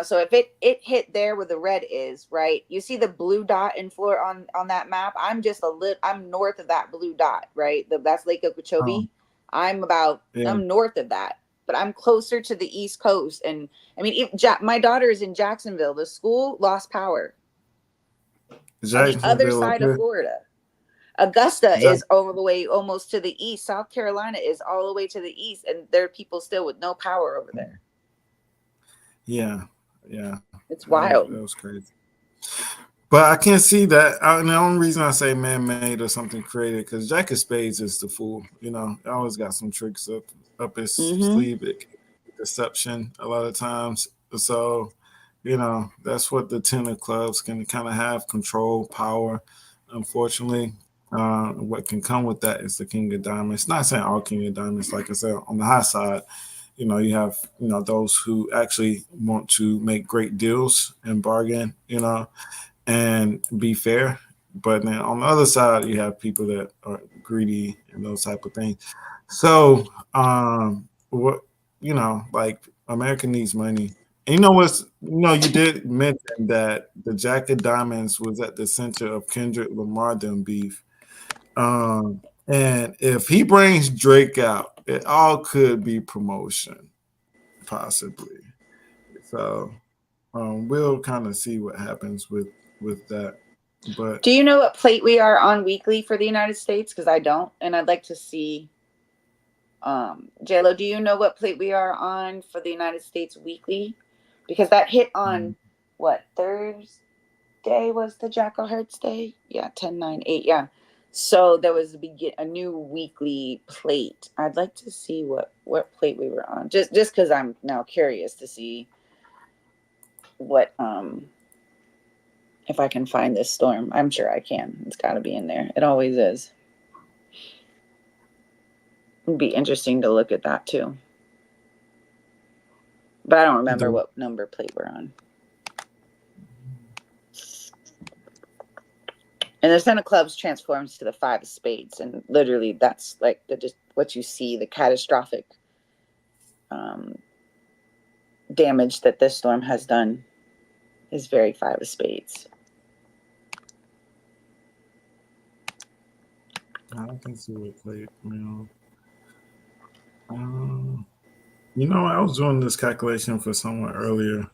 so if it hit there where the red is, right? You see the blue dot in Florida on that map. I'm north of that blue dot, right? That's Lake um, Okeechobee. yeah, I'm north of that, but I'm closer to the East Coast. And I mean, my daughter is in Jacksonville. The school lost power on the other Jacksonville up side of here. Florida. Augusta Jack, is all the way almost to the east. South Carolina is all the way to the east, and there are people still with no power over there. yeah, yeah, It's that wild. was crazy. But I can't see that. And the only reason I say man-made or something created because Jack of Spades is the fool. It always got some tricks up his Mm-hmm. sleeve. Deception a lot of times. So, that's what the ten of clubs can kind of have control, power. Unfortunately, what can come with that is the king of diamonds. Not saying all king of diamonds, like I said, on the high side, you have those who actually want to make great deals and bargain. And be fair. But then on the other side, you have people that are greedy and those type of things. So, what like America needs money. And you did mention that the Jack of Diamonds was at the center of Kendrick Lamar them beef. And if he brings Drake out, it all could be promotion, possibly. So, we'll kind of see what happens with that. But Do you know what plate we are on weekly for the United States? Because I don't, and I'd like to see. JLo, do you know what plate we are on for the United States weekly? Because that hit on um, what Thursday was the Jackal Hertz day? Yeah, 10-9-8. Yeah. So there was a new weekly plate. I'd like to see what plate we were on. Just because I'm now curious to see what if I can find this storm. I'm sure I can. It's got to be in there. It always is. It'd be interesting to look at that too. But I don't remember the what number plate we're on. And the Ten of Clubs transforms to the Five of Spades, and literally that's like just what you see, the catastrophic um, damage that this storm has done is very Five of Spades. I can see what plate. I was doing this calculation for someone earlier,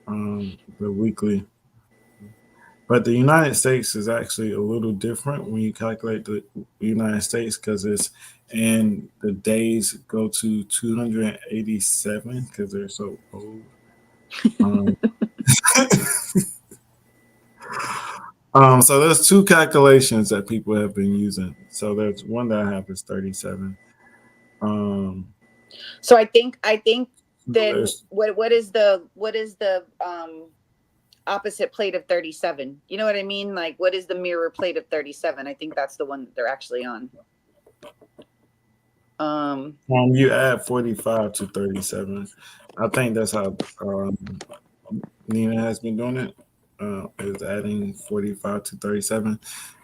the weekly, but the United States is actually a little different when you calculate the United States because and the days go to 287 because they're so old. Um, so there's two calculations that people have been using. So there's one that I have is 37. Um, So I think then there's what is the opposite plate of 37? You know what I mean? Like what is the mirror plate of 37? I think that's the one that they're actually on. Um you add 45 to 37. I think that's how Nina has been doing it. Is adding 45 to 37.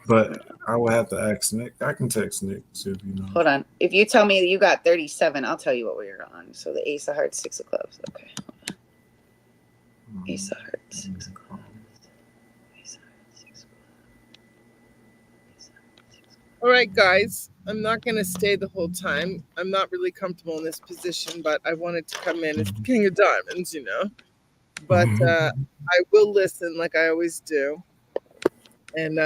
But I will have to ask Nick. I can text Nick see if he knows. Hold on. If you tell me you got 37, I'll tell you what we're on. So the Ace of Hearts, Six of Clubs. Okay. Ace of Hearts, Six of Clubs. Ace of Hearts, Six of Clubs. All right, guys. I'm not going to stay the whole time. I'm not really comfortable in this position, but I wanted to come in as King of Diamonds. But I will listen like I always do. And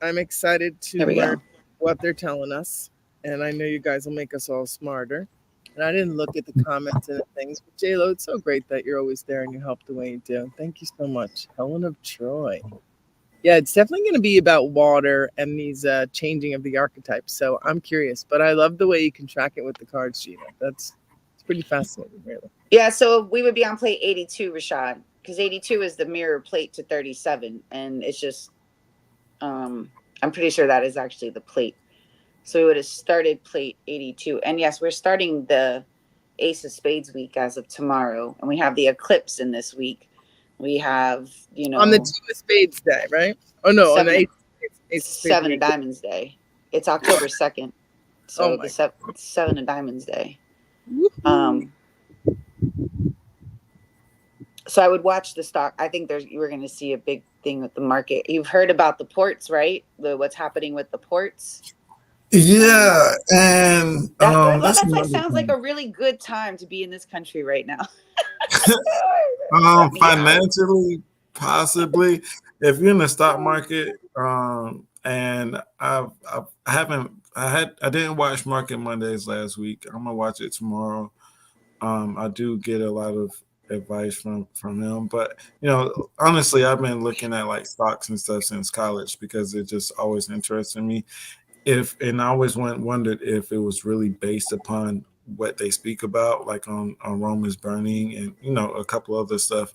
I'm excited to Here we learn go. what they're telling us. And I know you guys will make us all smarter. And I didn't look at the comments and the things. But JLo, it's so great that you're always there and you help the way you do. Thank you so much. Helen of Troy. Yeah, it's definitely going to be about water and these changing of the archetypes. So I'm curious, but I love the way you can track it with the cards, Gina. It's pretty fascinating, really. Yeah, so we would be on plate 82, Rashad, because 82 is the mirror plate to 37. And it's just, I'm pretty sure that is actually the plate. So we would have started plate 82. And yes, we're starting the Ace of Spades week as of tomorrow. And we have the eclipse in this week. We have, On the two of spades day, right? Oh no, on the seven ace of spades seven of week. diamonds day. It's October 2nd. Oh So the my. seven of diamonds day. Woohoo. Um, so I would watch the stock. I think you were going to see a big thing with the market. You've heard about the ports, right? What's happening with the ports. Yeah, and That that's that's like another sounds like thing. a really good time to be in this country right now. Let me out. Financially, possibly, if you're in the stock market, and I didn't watch Market Mondays last week. I'm gonna watch it tomorrow. I do get a lot of advice from him, but honestly, I've been looking at like stocks and stuff since college because it just always interested me. If and I always wondered if it was really based upon what they speak about, like on Roma's burning and a couple other stuff,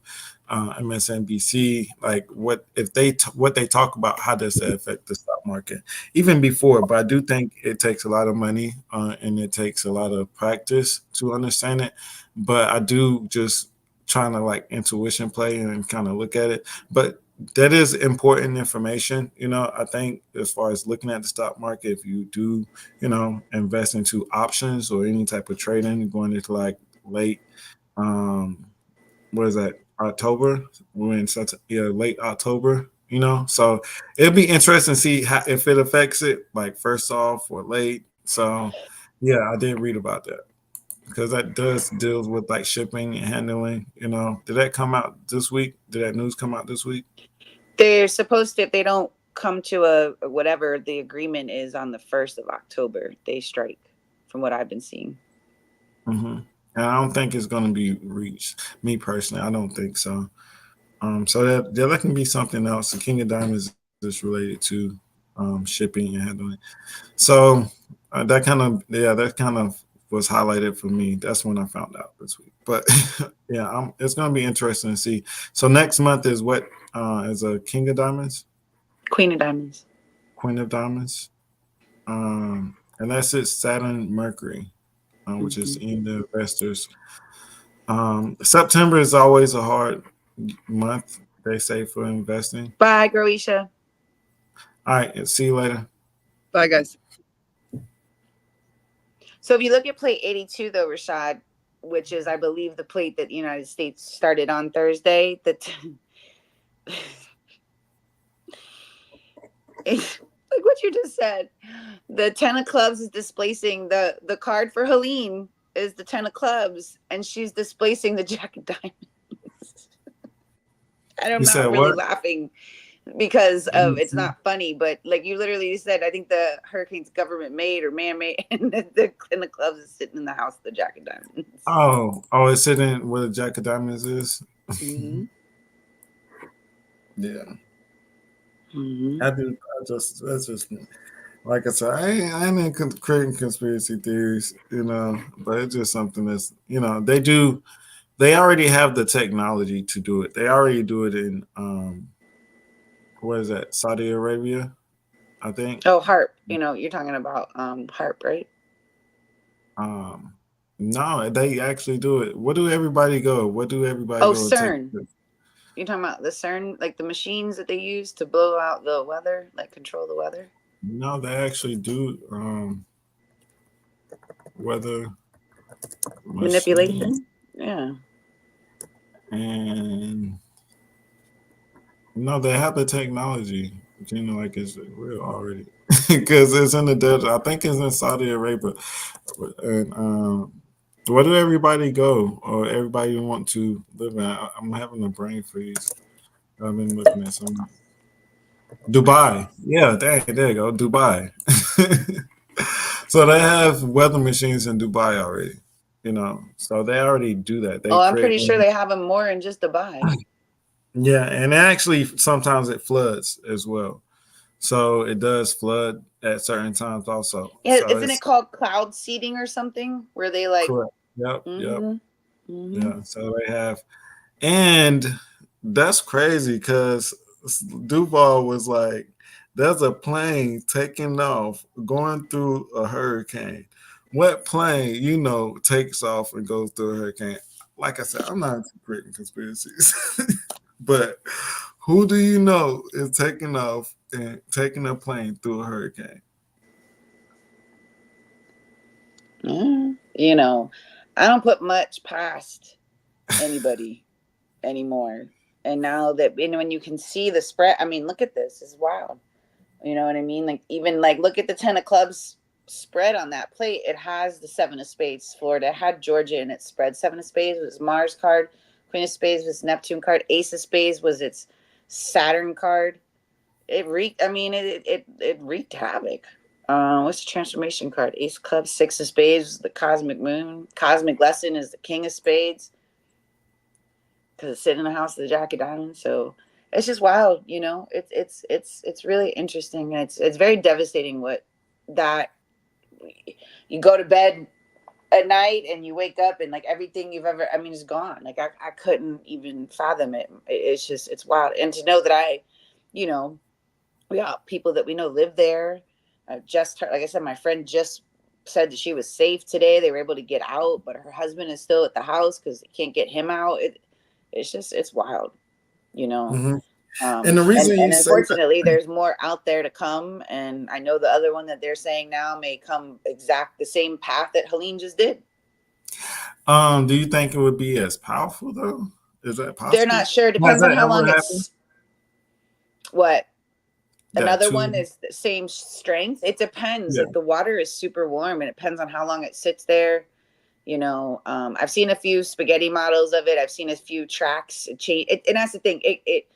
MSNBC, like what if what they talk about, how does that affect the stock market even before? But I do think it takes a lot of money and it takes a lot of practice to understand it. But I do just trying to like intuition play and kind of look at it. But that is important information. I think as far as looking at the stock market, if you do, invest into options or any type of trading going into like late, um, what is that, October? We're in such late October. So it'll be interesting to see how if it affects it like first off or late. So yeah, I did read about that because that does deals with like shipping and handling. Did that come out this week? Did that news come out this week? They're supposed to, if they don't come to a whatever the agreement is on the 1st of October, they strike, from what I've been seeing. Hmm. And I don't think it's going to be reached. Me personally, I don't think so. So that can be something else. The King of Diamonds is related to shipping and handling. So that kind of was highlighted for me. That's when I found out this week. But yeah, it's going to be interesting to see. So next month is what is a King of Diamonds, Queen of Diamonds. Queen of Diamonds, and that's it. Saturn, Mercury, which is Mm-hmm. in the investors. September is always a hard month, they say, for investing. Bye, Groisha. All right, see you later. Bye guys. So if you look at plate 82, though, Rashad, which is, I believe, the plate that the United States started on Thursday, like what you just said, the 10 of clubs is displacing the card for Helene is the 10 of clubs, and she's displacing the Jack of Diamonds. And I'm You not said really what? laughing because of it's Mhm. not funny, but like you literally said, I think the hurricane's government made or man made, and the clubs is sitting in the house of the Jack of Diamonds. Oh, it's sitting where the Jack of Diamonds is. Mm-hmm. Yeah, Mm-hmm. I do. That's just me. Like I said, I ain't creating conspiracy theories, but it's just something that's, they do. They already have the technology to do it. They already do it in what is that, Saudi Arabia, I think. Oh, harp. You're talking about harp, right? Um, no, they actually do it. What do everybody go? What do everybody Oh, go and take? CERN. You're talking about the CERN, like the machines that they use to blow out the weather, like control the weather? No, they actually do weather machine Manipulation? Yeah. and no, they have the technology. Gina, like it's real already because it's in the desert. I think it's in Saudi Arabia, and where do everybody go or everybody want to live in? I'm having a brain freeze. I've been looking at some. Dubai. Yeah, there you go. Dubai. So they have weather machines in Dubai already, So they already do that. They Oh, I'm create pretty sure they have them more in just Dubai. yeah, and actually sometimes it floods as well. So it does flood at certain times also. Yeah, So isn't it it's called cloud seeding or something? Where they like, correct. Yep. mm-hmm, mm-hmm. Yeah. So they have and that's crazy because Duval was like, there's a plane taking off going through a hurricane. What plane, takes off and goes through a hurricane? Like I said, I'm not into creating conspiracies. But who do you know is taking off and taking a plane through a hurricane? You know, I don't put much past anybody anymore. And now that, when you can see the spread, I mean, look at this. It's wild. You know what I mean? Like, even like, look at the 10 of clubs spread on that plate. It has the 7 of spades. Florida had Georgia in its spread. 7 of spades was Mars card. Queen of spades was Neptune card. Ace of spades was its Saturn card. It wreaked. I mean, it wreaked havoc. What's the transformation card? Ace of clubs. 6 of spades is the cosmic moon. Cosmic lesson is the king of spades because it's sitting in the house of the Jack of diamonds. So it's just wild. It's really interesting. It's very devastating what that you go to bed at night and you wake up and like everything you've ever, I mean, is gone. Like I couldn't even fathom it. It's just, it's wild. And to know that you know, we got people that we know live there. Just heard, like I said, my friend just said that she was safe today. They were able to get out, but her husband is still at the house because they can't get him out. It's just, it's wild, you know. Hmm. And the reason And you say that, unfortunately, there's more out there to come. And I know the other one that they're saying now may come exact the same path that Helene just did. do you think it would be as powerful though? Is that They're possible? not sure. It Has depends on that how ever long happened? it's what. That Another one two? is the same strength. It depends. Yeah. Like the water is super warm and it depends on how long it sits there. I've seen a few spaghetti models of it. I've seen a few tracks change. And that's the thing. It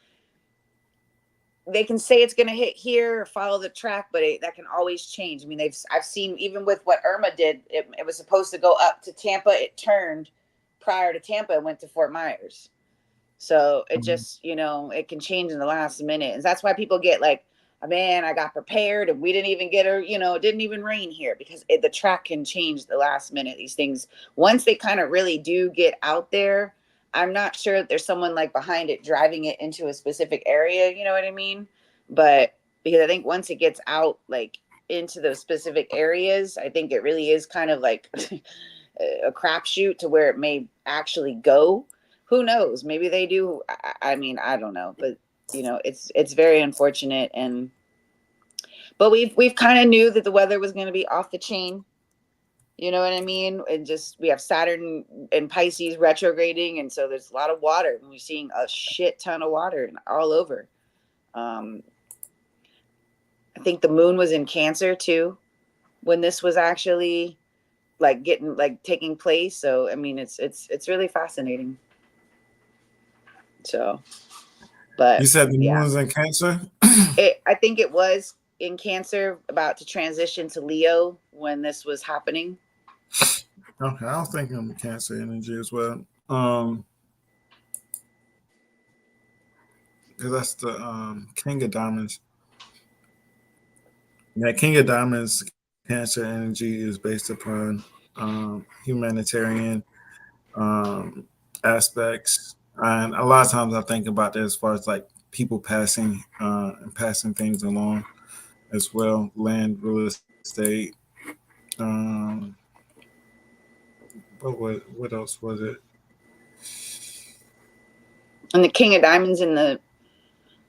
they can say it's going to hit here or follow the track, but that can always change. I mean, I've seen even with what Irma did. It was supposed to go up to Tampa. It turned prior to Tampa and went to Fort Myers. So it Mhm. just, it can change in the last minute. And that's why people get like, oh, man, I got prepared and we didn't even get her, it didn't even rain here because the track can change the last minute. These things, once they kind of really do get out there, I'm not sure if there's someone like behind it driving it into a specific area. You know what I mean? But because I think once it gets out, like into those specific areas, I think it really is kind of like a crapshoot to where it may actually go. Who knows? Maybe they do. I mean, I don't know, but it's very unfortunate. And but we've kind of knew that the weather was going to be off the chain. You know what I mean? And just we have Saturn and Pisces retrograding, and so there's a lot of water, and we're seeing a shit ton of water all over. Um, I think the moon was in Cancer too when this was actually like getting like taking place. So I mean, it's really fascinating. So, You but said the yeah, moon's in Cancer. I think it was in Cancer, about to transition to Leo when this was happening. Okay, I was thinking of Cancer energy as well. Because that's the King of Diamonds. Yeah, King of Diamonds, Cancer energy is based upon humanitarian um, aspects, and a lot of times I think about that as far as like people passing and passing things along as well, land, real estate. Um, what else was it? And the King of Diamonds in the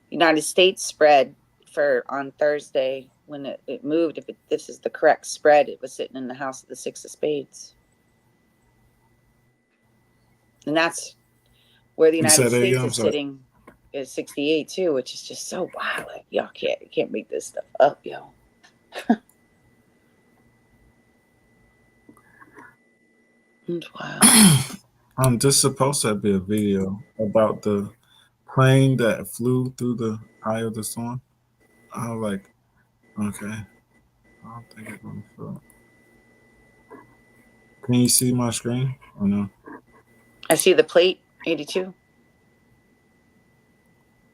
United States spread for on Thursday when it moved. If this is the correct spread, it was sitting in the house of the 6 of spades. And that's where the You said United that again. States I'm is sorry. sitting is 68 too, which is just so wild. Like y'all can't make this stuff up, yo. It's wild. This supposed to be a video about the plane that flew through the eye of the storm. I was like, okay, I don't think it's gonna show. Can you see my screen or no? I see the plate 82.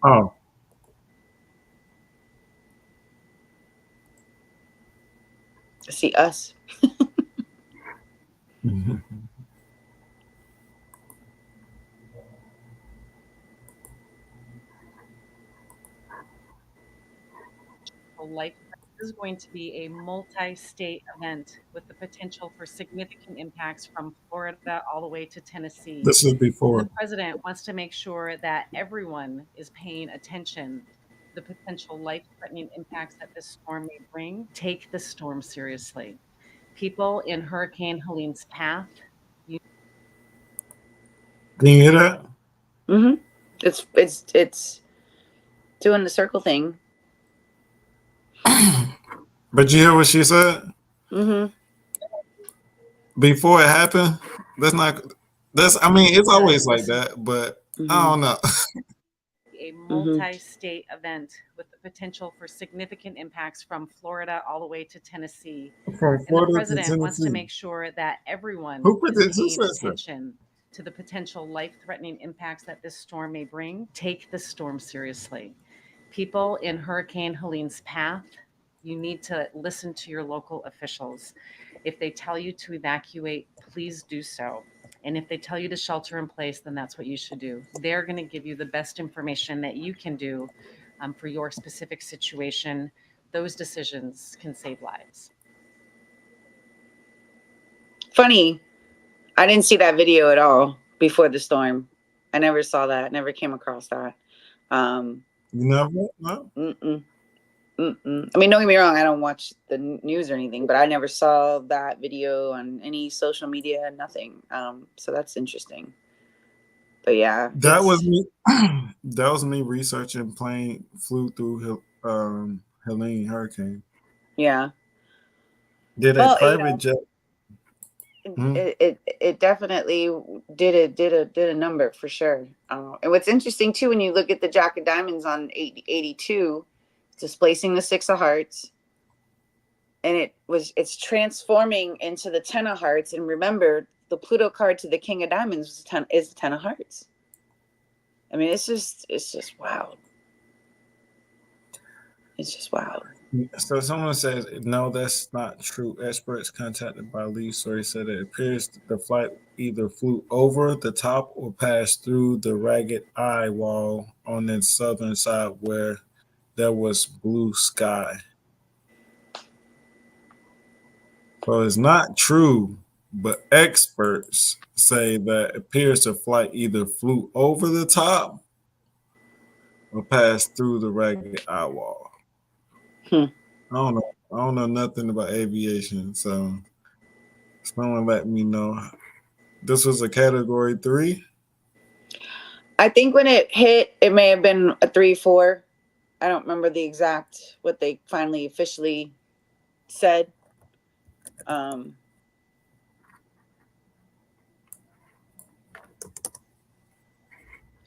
Oh, I see us. Life is going to be a multi-state event with the potential for significant impacts from Florida all the way to Tennessee. This is And the before. president wants to make sure that everyone is paying attention to the potential life-threatening impacts that this storm may bring. Take the storm seriously. People in Hurricane Helene's path. Can you hear that? Mm-hmm. It's doing the circle thing. But you hear what she said Mm-hmm. before it happened? That's not. That's. I mean, it's To always like listen that, but I Mm-hmm. don't know. a Mm-hmm. multi-state event with the potential for significant impacts from Florida all the way to Tennessee. From And the Florida to president wants to Tennessee. make sure that everyone Who put is this? Who paying says that? attention to the potential life-threatening impacts that this storm may bring. Take the storm seriously. People in Hurricane Helene's path, you need to listen to your local officials. If they tell you to evacuate, please do so. And if they tell you to shelter in place, then that's what you should do. They're going to give you the best information that you can do for your specific situation. Those decisions can save lives. Funny, I didn't see that video at all before the storm. I never saw that. Never came across that. You never? No. Mm-mm. Mm-mm. I mean, don't get me wrong. I don't watch the news or anything, but I never saw that video on any social media. Nothing. So that's interesting. But yeah, That was it's me. That was me researching plane flew through Helene hurricane. yeah. Did a Well, private jet? Hmm? it definitely did a number for sure. And what's interesting too, when you look at the Jack of Diamonds on 82, displacing the Six of Hearts, and it's transforming into the Ten of Hearts. And remember, the Pluto card to the King of Diamonds is the Ten of Hearts. I mean, it's just wild. It's just wild. So someone says no, that's not true. Experts contacted by Lee Story said it appears the flight either flew over the top or passed through the ragged eye wall on the southern side where there was blue sky. So it's not true, but experts say that it appears the flight either flew over the top or passed through the ragged eye wall. Hmm. I don't know. I don't know nothing about aviation, so someone let me know. This was a category 3. I think when it hit, it may have been a 3-4. I don't remember the exact what they finally officially said. Um,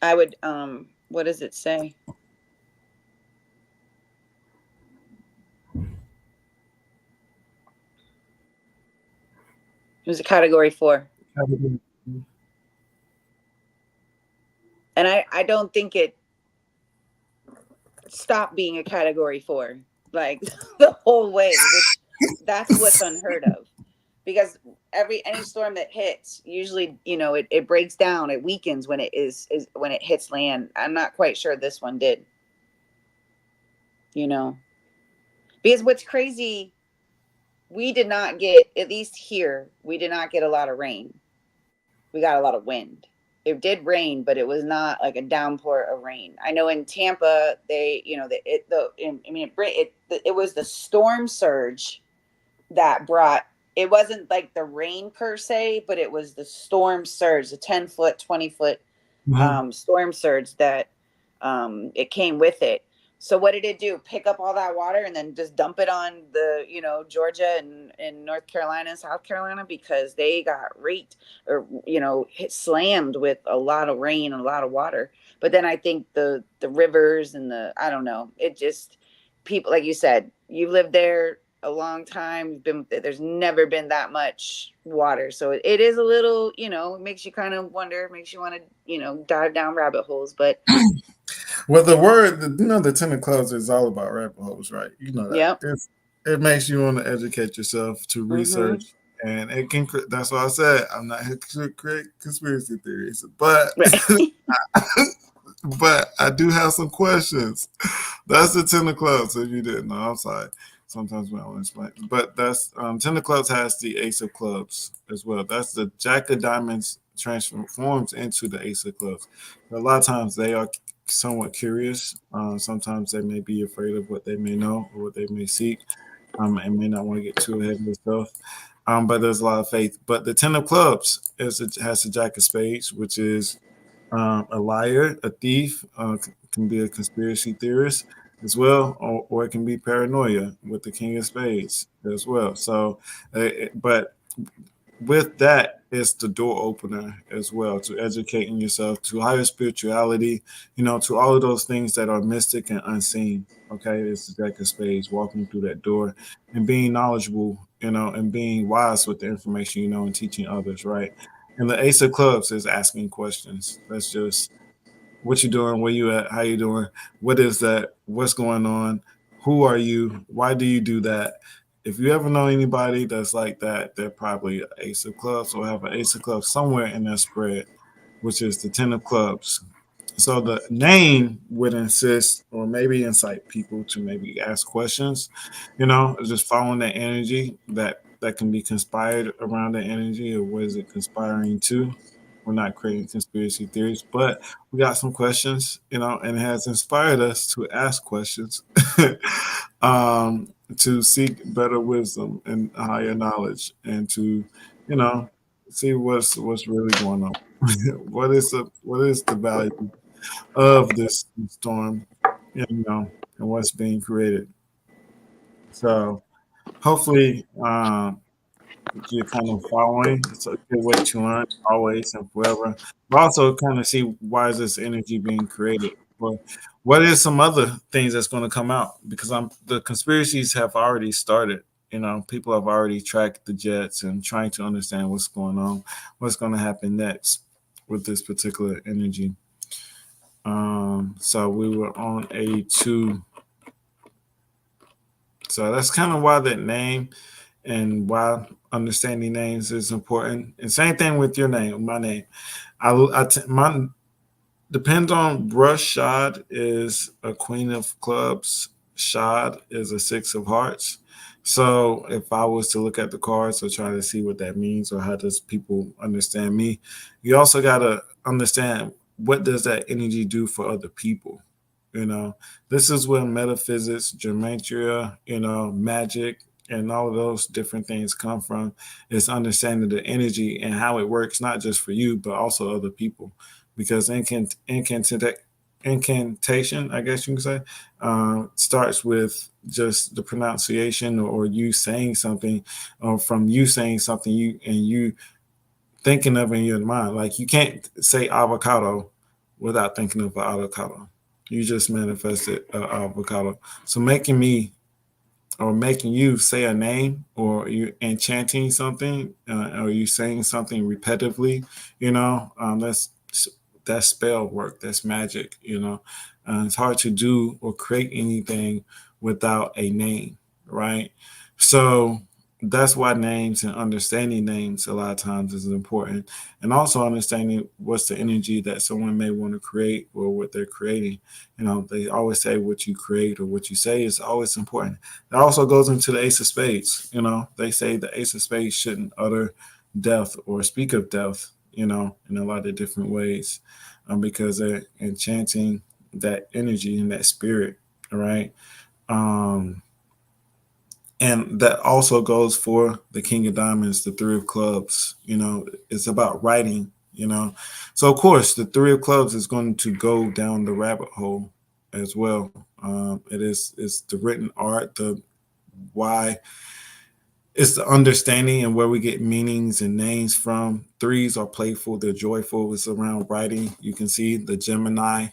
I would. What does it say? It was a category 4, Category and I don't think it stopped being a category 4 like the whole way, which that's what's unheard of. Because any storm that hits, usually it breaks down, it weakens when it is when it hits land. I'm not quite sure this one did. You know, because what's crazy, we did not get, at least here, we did not get a lot of rain. We got a lot of wind. It did rain, but it was not like a downpour of rain. I know in Tampa, they, it was the storm surge that brought, it wasn't like the rain per se, but it was the storm surge, the 10-foot, 20-foot Mhm. storm surge that it came with it. So what did it do? Pick up all that water and then just dump it on the, Georgia and North Carolina and South Carolina, because they got raped or, hit slammed with a lot of rain and a lot of water. But then I think the rivers and I don't know, it just, people, like you said, you've lived there a long time, there's never been that much water. So it is a little, it makes you kind of wonder, makes you want to, dive down rabbit holes. But Well, the word, the 10 of clubs is all about rabbit holes, right? You know that. yep. It makes you want to educate yourself, to Mm-hmm. research, and it can. That's why I said I'm not here to create conspiracy theories, but Right. but I do have some questions. That's the 10 of clubs. If you didn't know, I'm sorry. Sometimes we don't explain. But that's Ten of Clubs has the Ace of Clubs as well. That's the Jack of Diamonds transforms into the Ace of Clubs. A lot of times they are somewhat curious. Sometimes they may be afraid of what they may know or what they may seek, and may not want to get too ahead of themselves. But there's a lot of faith. But the Ten of Clubs has the Jack of Spades, which is a liar, a thief, can be a conspiracy theorist as well, or it can be paranoia with the King of Spades as well. So, but with that, it's the door opener as well to educating yourself to higher spirituality, to all of those things that are mystic and unseen. Okay, it's the Jack of Spades walking through that door and being knowledgeable, and being wise with the information and teaching others, right? And the Ace of Clubs is asking questions. That's just what you doing, where you at, how you doing, what is that, what's going on, who are you, why do you do that? If you ever know anybody that's like that, they're probably an Ace of Clubs or have an Ace of Clubs somewhere in their spread, which is the Ten of Clubs. So the name would insist or maybe incite people to maybe ask questions, just following that energy that can be conspired around the energy, or what is it conspiring to? We're not creating conspiracy theories, but we got some questions, and it has inspired us to ask questions, to seek better wisdom and higher knowledge, and to, you know, see what's really going on. What is the value of this storm, and what's being created. So hopefully, you're kind of following. It's a good way to learn always and forever. But also kind of see why is this energy being created. But what is some other things that's going to come out? Because the conspiracies have already started. People have already tracked the jets and trying to understand what's going on, what's going to happen next with this particular energy. So we were on 82. So that's kind of why that name and why understanding names is important. And same thing with your name, my name. My depends on brush. Shad is a queen of clubs. Shad is a six of hearts. So if I was to look at the cards or try to see what that means or how does people understand me, you also got to understand what does that energy do for other people. You know, this is where metaphysics, gematria, magic, and all of those different things come from. Is understanding the energy and how it works, not just for you, but also other people. Because incantation, I guess you can say, starts with just the pronunciation, or you saying something, or from you saying something, you thinking of in your mind. Like you can't say avocado without thinking of an avocado. You just manifested an avocado. So making me or making you say a name, or you enchanting something, or you saying something repetitively, that's spell work, that's magic. It's hard to do or create anything without a name, right? So that's why names and understanding names a lot of times is important, and also understanding what's the energy that someone may want to create or what they're creating. They always say what you create or what you say is always important. It also goes into the Ace of Spades. They say the Ace of Spades shouldn't utter death or speak of death, in a lot of different ways, because they're enchanting that energy and that spirit, right? Um, and that also goes for the King of Diamonds, the Three of Clubs. It's about writing. So of course the Three of Clubs is going to go down the rabbit hole as well. It's the written art, the why. It's the understanding and where we get meanings and names from. Threes are playful, they're joyful. It's around writing. You can see the Gemini,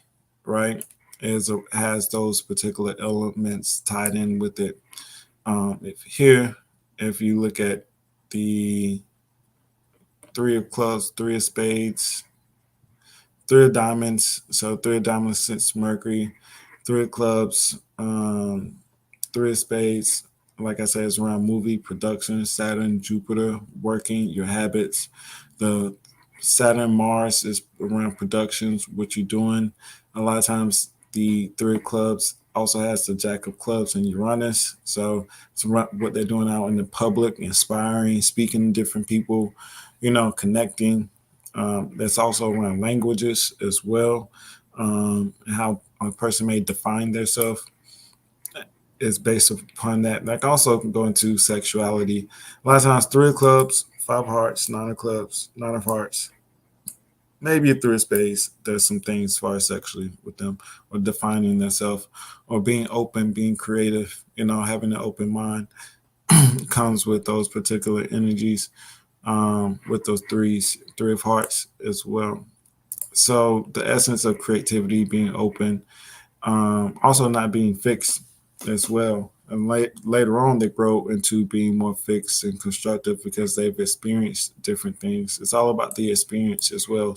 right, has those particular elements tied in with it. If you look at the Three of Clubs, Three of Spades, Three of Diamonds. So Three of Diamonds since Mercury, Three of Clubs, Three of Spades. Like I said, it's around movie production, Saturn, Jupiter, working, your habits. The Saturn, Mars is around productions, what you're doing. A lot of times the Three of Clubs also has the Jack of Clubs and Uranus. So it's what they're doing out in the public, inspiring, speaking to different people, connecting. That's also around languages as well, and how a person may define themselves is based upon that. Like also can go into sexuality. A lot of times, three of clubs, five of hearts, nine of clubs, nine of hearts, maybe a three of spades. There's some things as far as sexually with them, or defining themselves, or being open, being creative. Having an open mind comes with those particular energies. With those three of hearts as well. So the essence of creativity, being open, also not being fixed as well. And later on, they grow into being more fixed and constructive because they've experienced different things. It's all about the experience as well.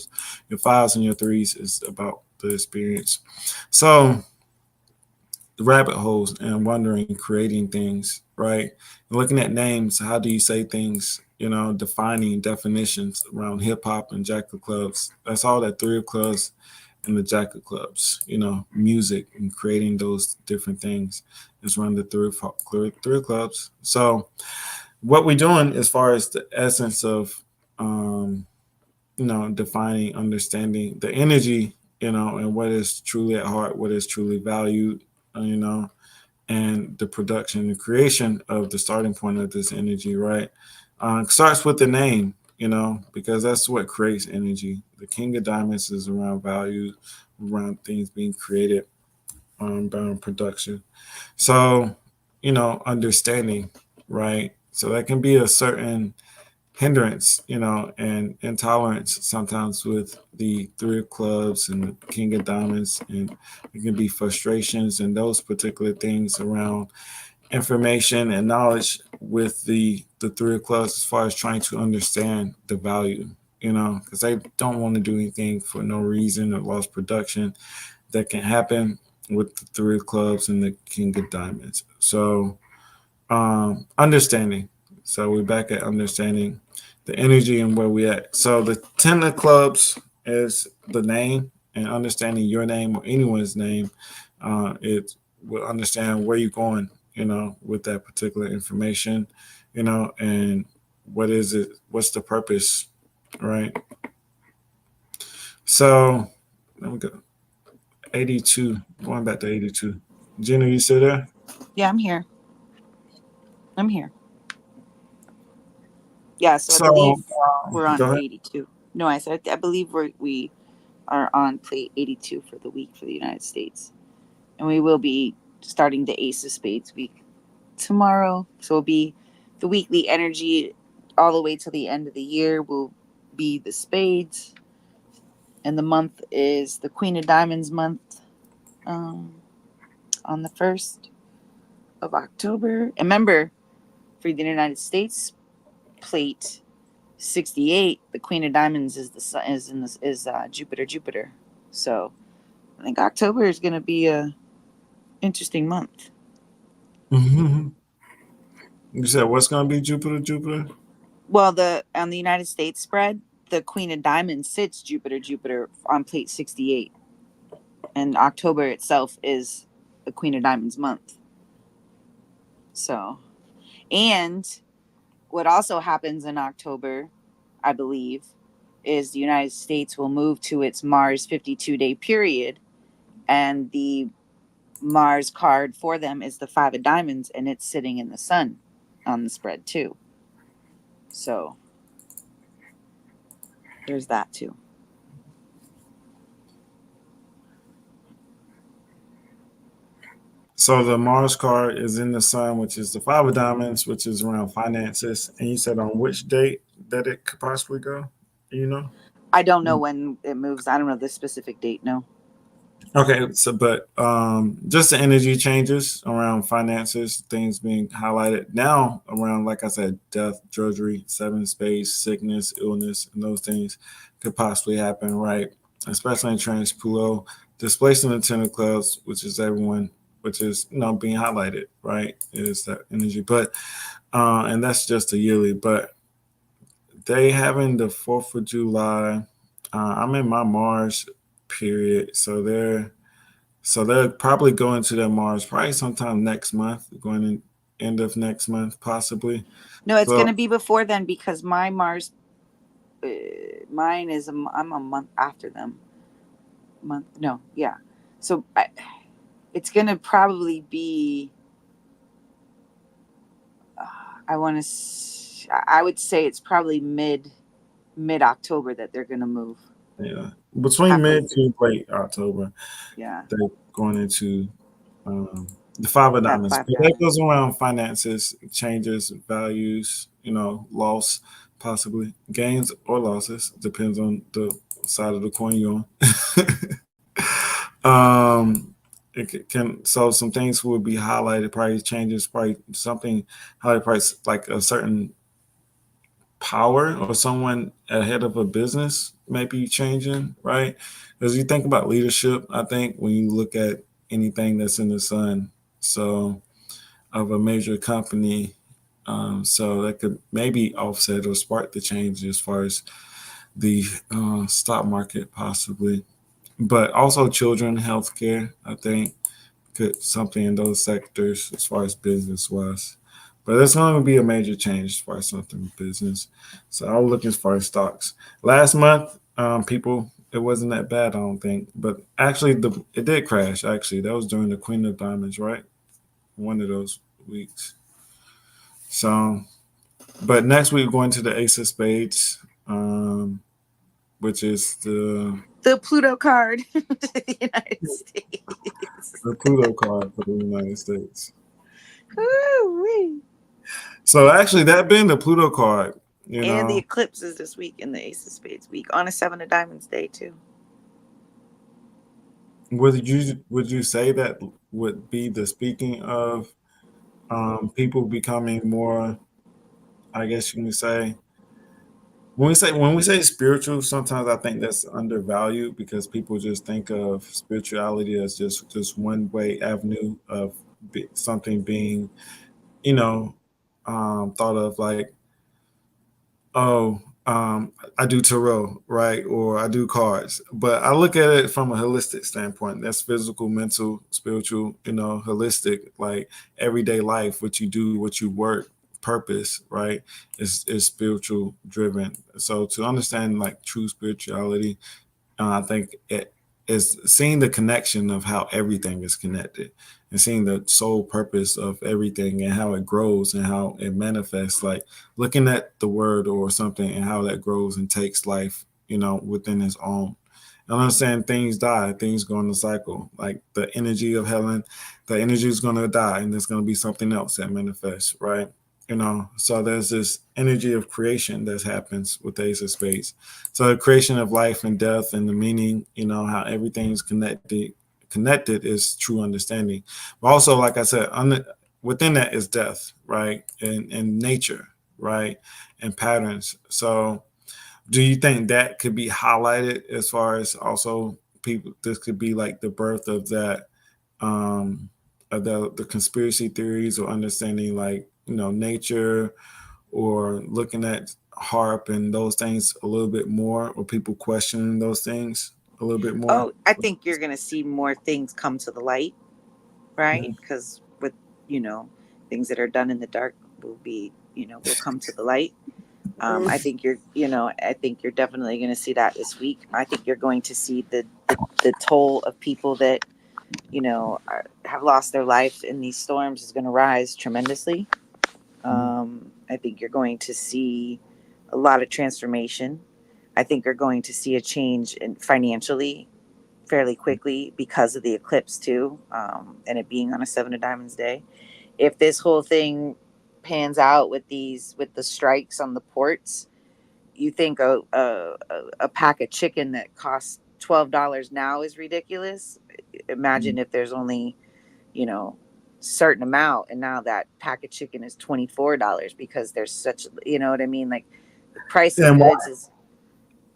Your fives and your threes is about the experience. So the rabbit holes and wondering, creating things, right? And looking at names, how do you say things? Defining definitions around hip hop and jack of clubs. That's all that three of clubs and the jack of clubs. Music and creating those different things is around the three of clubs. So what we're doing as far as the essence of um, defining, understanding the energy, and what is truly at heart, what is truly valued, and the production and creation of the starting point of this energy, right? Starts with the name, because that's what creates energy. The King of Diamonds is around value, around things being created, around production. So, understanding, right? So that can be a certain hindrance, and intolerance sometimes with the three of clubs and the King of Diamonds, and it can be frustrations and those particular things around information and knowledge with the three of clubs as far as trying to understand the value, because they don't want to do anything for no reason or lost production that can happen with the three of clubs and the King of Diamonds. So understanding. So we're back at understanding the energy and where we at. So the 10 of clubs is the name, and understanding your name or anyone's name. It will understand where you're going, with that particular information, and what is it? What's the purpose, right? So let me go. 82. Going back to 82. Gina, you still there? Yeah, I'm here. I'm here. Yeah, so I So believe we're on go ahead. 82. No, I said I believe we are on plate 82 for the week for the United States, and we will be starting the Ace of Spades week tomorrow. So it'll be the weekly energy all the way till the end of the year will be the spades, and the month is the Queen of Diamonds month. Um, on the 1st of October. And remember, for the United States plate 68, the Queen of Diamonds is Jupiter. So I think October is going to be a interesting month. Mhm. You said what's going to be Jupiter, Jupiter? Well, the on the United States spread, the Queen of Diamonds sits Jupiter on plate 68, and October itself is the Queen of Diamonds month. So, and what also happens in October, I believe, is the United States will move to its Mars 52-day period, and the Mars card for them is the Five of Diamonds, and it's sitting in the sun on the spread too. So there's that too. So the Mars card is in the sun, which is the five of diamonds, which is around finances. And you said on which date that it could possibly go? You know? I don't know when it moves. I don't know the specific date. No. Okay, so but just the energy changes around finances, things being highlighted now around, like I said, death, drudgery, seven of spades, sickness, illness, and those things could possibly happen, right? Especially in trans Pluto, displacing the ten of clubs, which is everyone, which is being highlighted, right? It is that energy, but and that's just a yearly, but they having the 4th of July. I'm in my Mars period, so they're So they're probably going to their Mars probably sometime next month, going in end of next month, possibly. No, it's So gonna be before then because my Mars, uh, mine is I'm a month after them. Month, no, yeah. So it's gonna probably be. I want to. I would say it's probably mid October that they're gonna move yeah, between halfway mid through. to late October, Yeah, they're going into um, the Five of that Diamonds. five But that goes diamonds. around finances, changes, values, loss, possibly gains or losses, depends on the side of the coin you're on. It can so some things will be highlighted, probably changes, probably something highlighted, probably like a certain power or someone ahead of a business may be changing, right? As you think about leadership, I think when you look at anything that's in the sun, so of a major company, so that could maybe offset or spark the change as far as the stock market, possibly, but also children healthcare. I think could something in those sectors as far as business wise. But it's going to be a major change as far as something with business. So I'll look as far as stocks. Last month, people, it wasn't that bad, I don't think. But actually, it did crash. Actually, that was during the Queen of Diamonds, right? One of those weeks. So, but next week we're going to the Ace of Spades, which is The Pluto card to the United States. the Pluto card for the United States. Woo-wee. So actually, that being the Pluto card, you And the know, eclipse is this week in the Ace of Spades week on a Seven of Diamonds day too. would you say that would be the speaking of people becoming more? I guess you can say when we say spiritual, sometimes I think that's undervalued because people just think of spirituality as just one way avenue of something being you know thought of like oh, I do tarot, right? Or I do cards. But I look at it from a holistic standpoint. That's physical, mental, spiritual, holistic, like everyday life, what you do, what you work, purpose, right? Is spiritual driven. So to understand like true spirituality, I think it is seeing the connection of how everything is connected and seeing the sole purpose of everything and how it grows and how it manifests, like looking at the word or something and how that grows and takes life, within its own. And understand things die, things go in the cycle. Like the energy of Helen, the energy is going to die and there's going to be something else that manifests, right? So there's this energy of creation that happens with the Ace of Spades. So the creation of life and death and the meaning, how everything's connected is true understanding. But also, like I said, within that is death, right? And nature, right? And patterns. So do you think that could be highlighted as far as also people this could be like the birth of that the conspiracy theories or understanding like, nature or looking at harp and those things a little bit more, or people questioning those things a little bit more? Oh, I think you're going to see more things come to the light, right? Mhm. Because with, you know, things that are done in the dark will come to the light. I think you're definitely going to see that this week. I think you're going to see the toll of people that, have lost their life in these storms is going to rise tremendously. I think you're going to see a lot of transformation. I think you're going to see a change in financially fairly quickly because of the eclipse too, and it being on a Seven of Diamonds day. If this whole thing pans out with the strikes on the ports, you think a pack of chicken that costs $12 now is ridiculous. Imagine if there's only, certain amount, and now that pack of chicken is $24 because there's such, you know what I mean? Like the price of And why? goods is,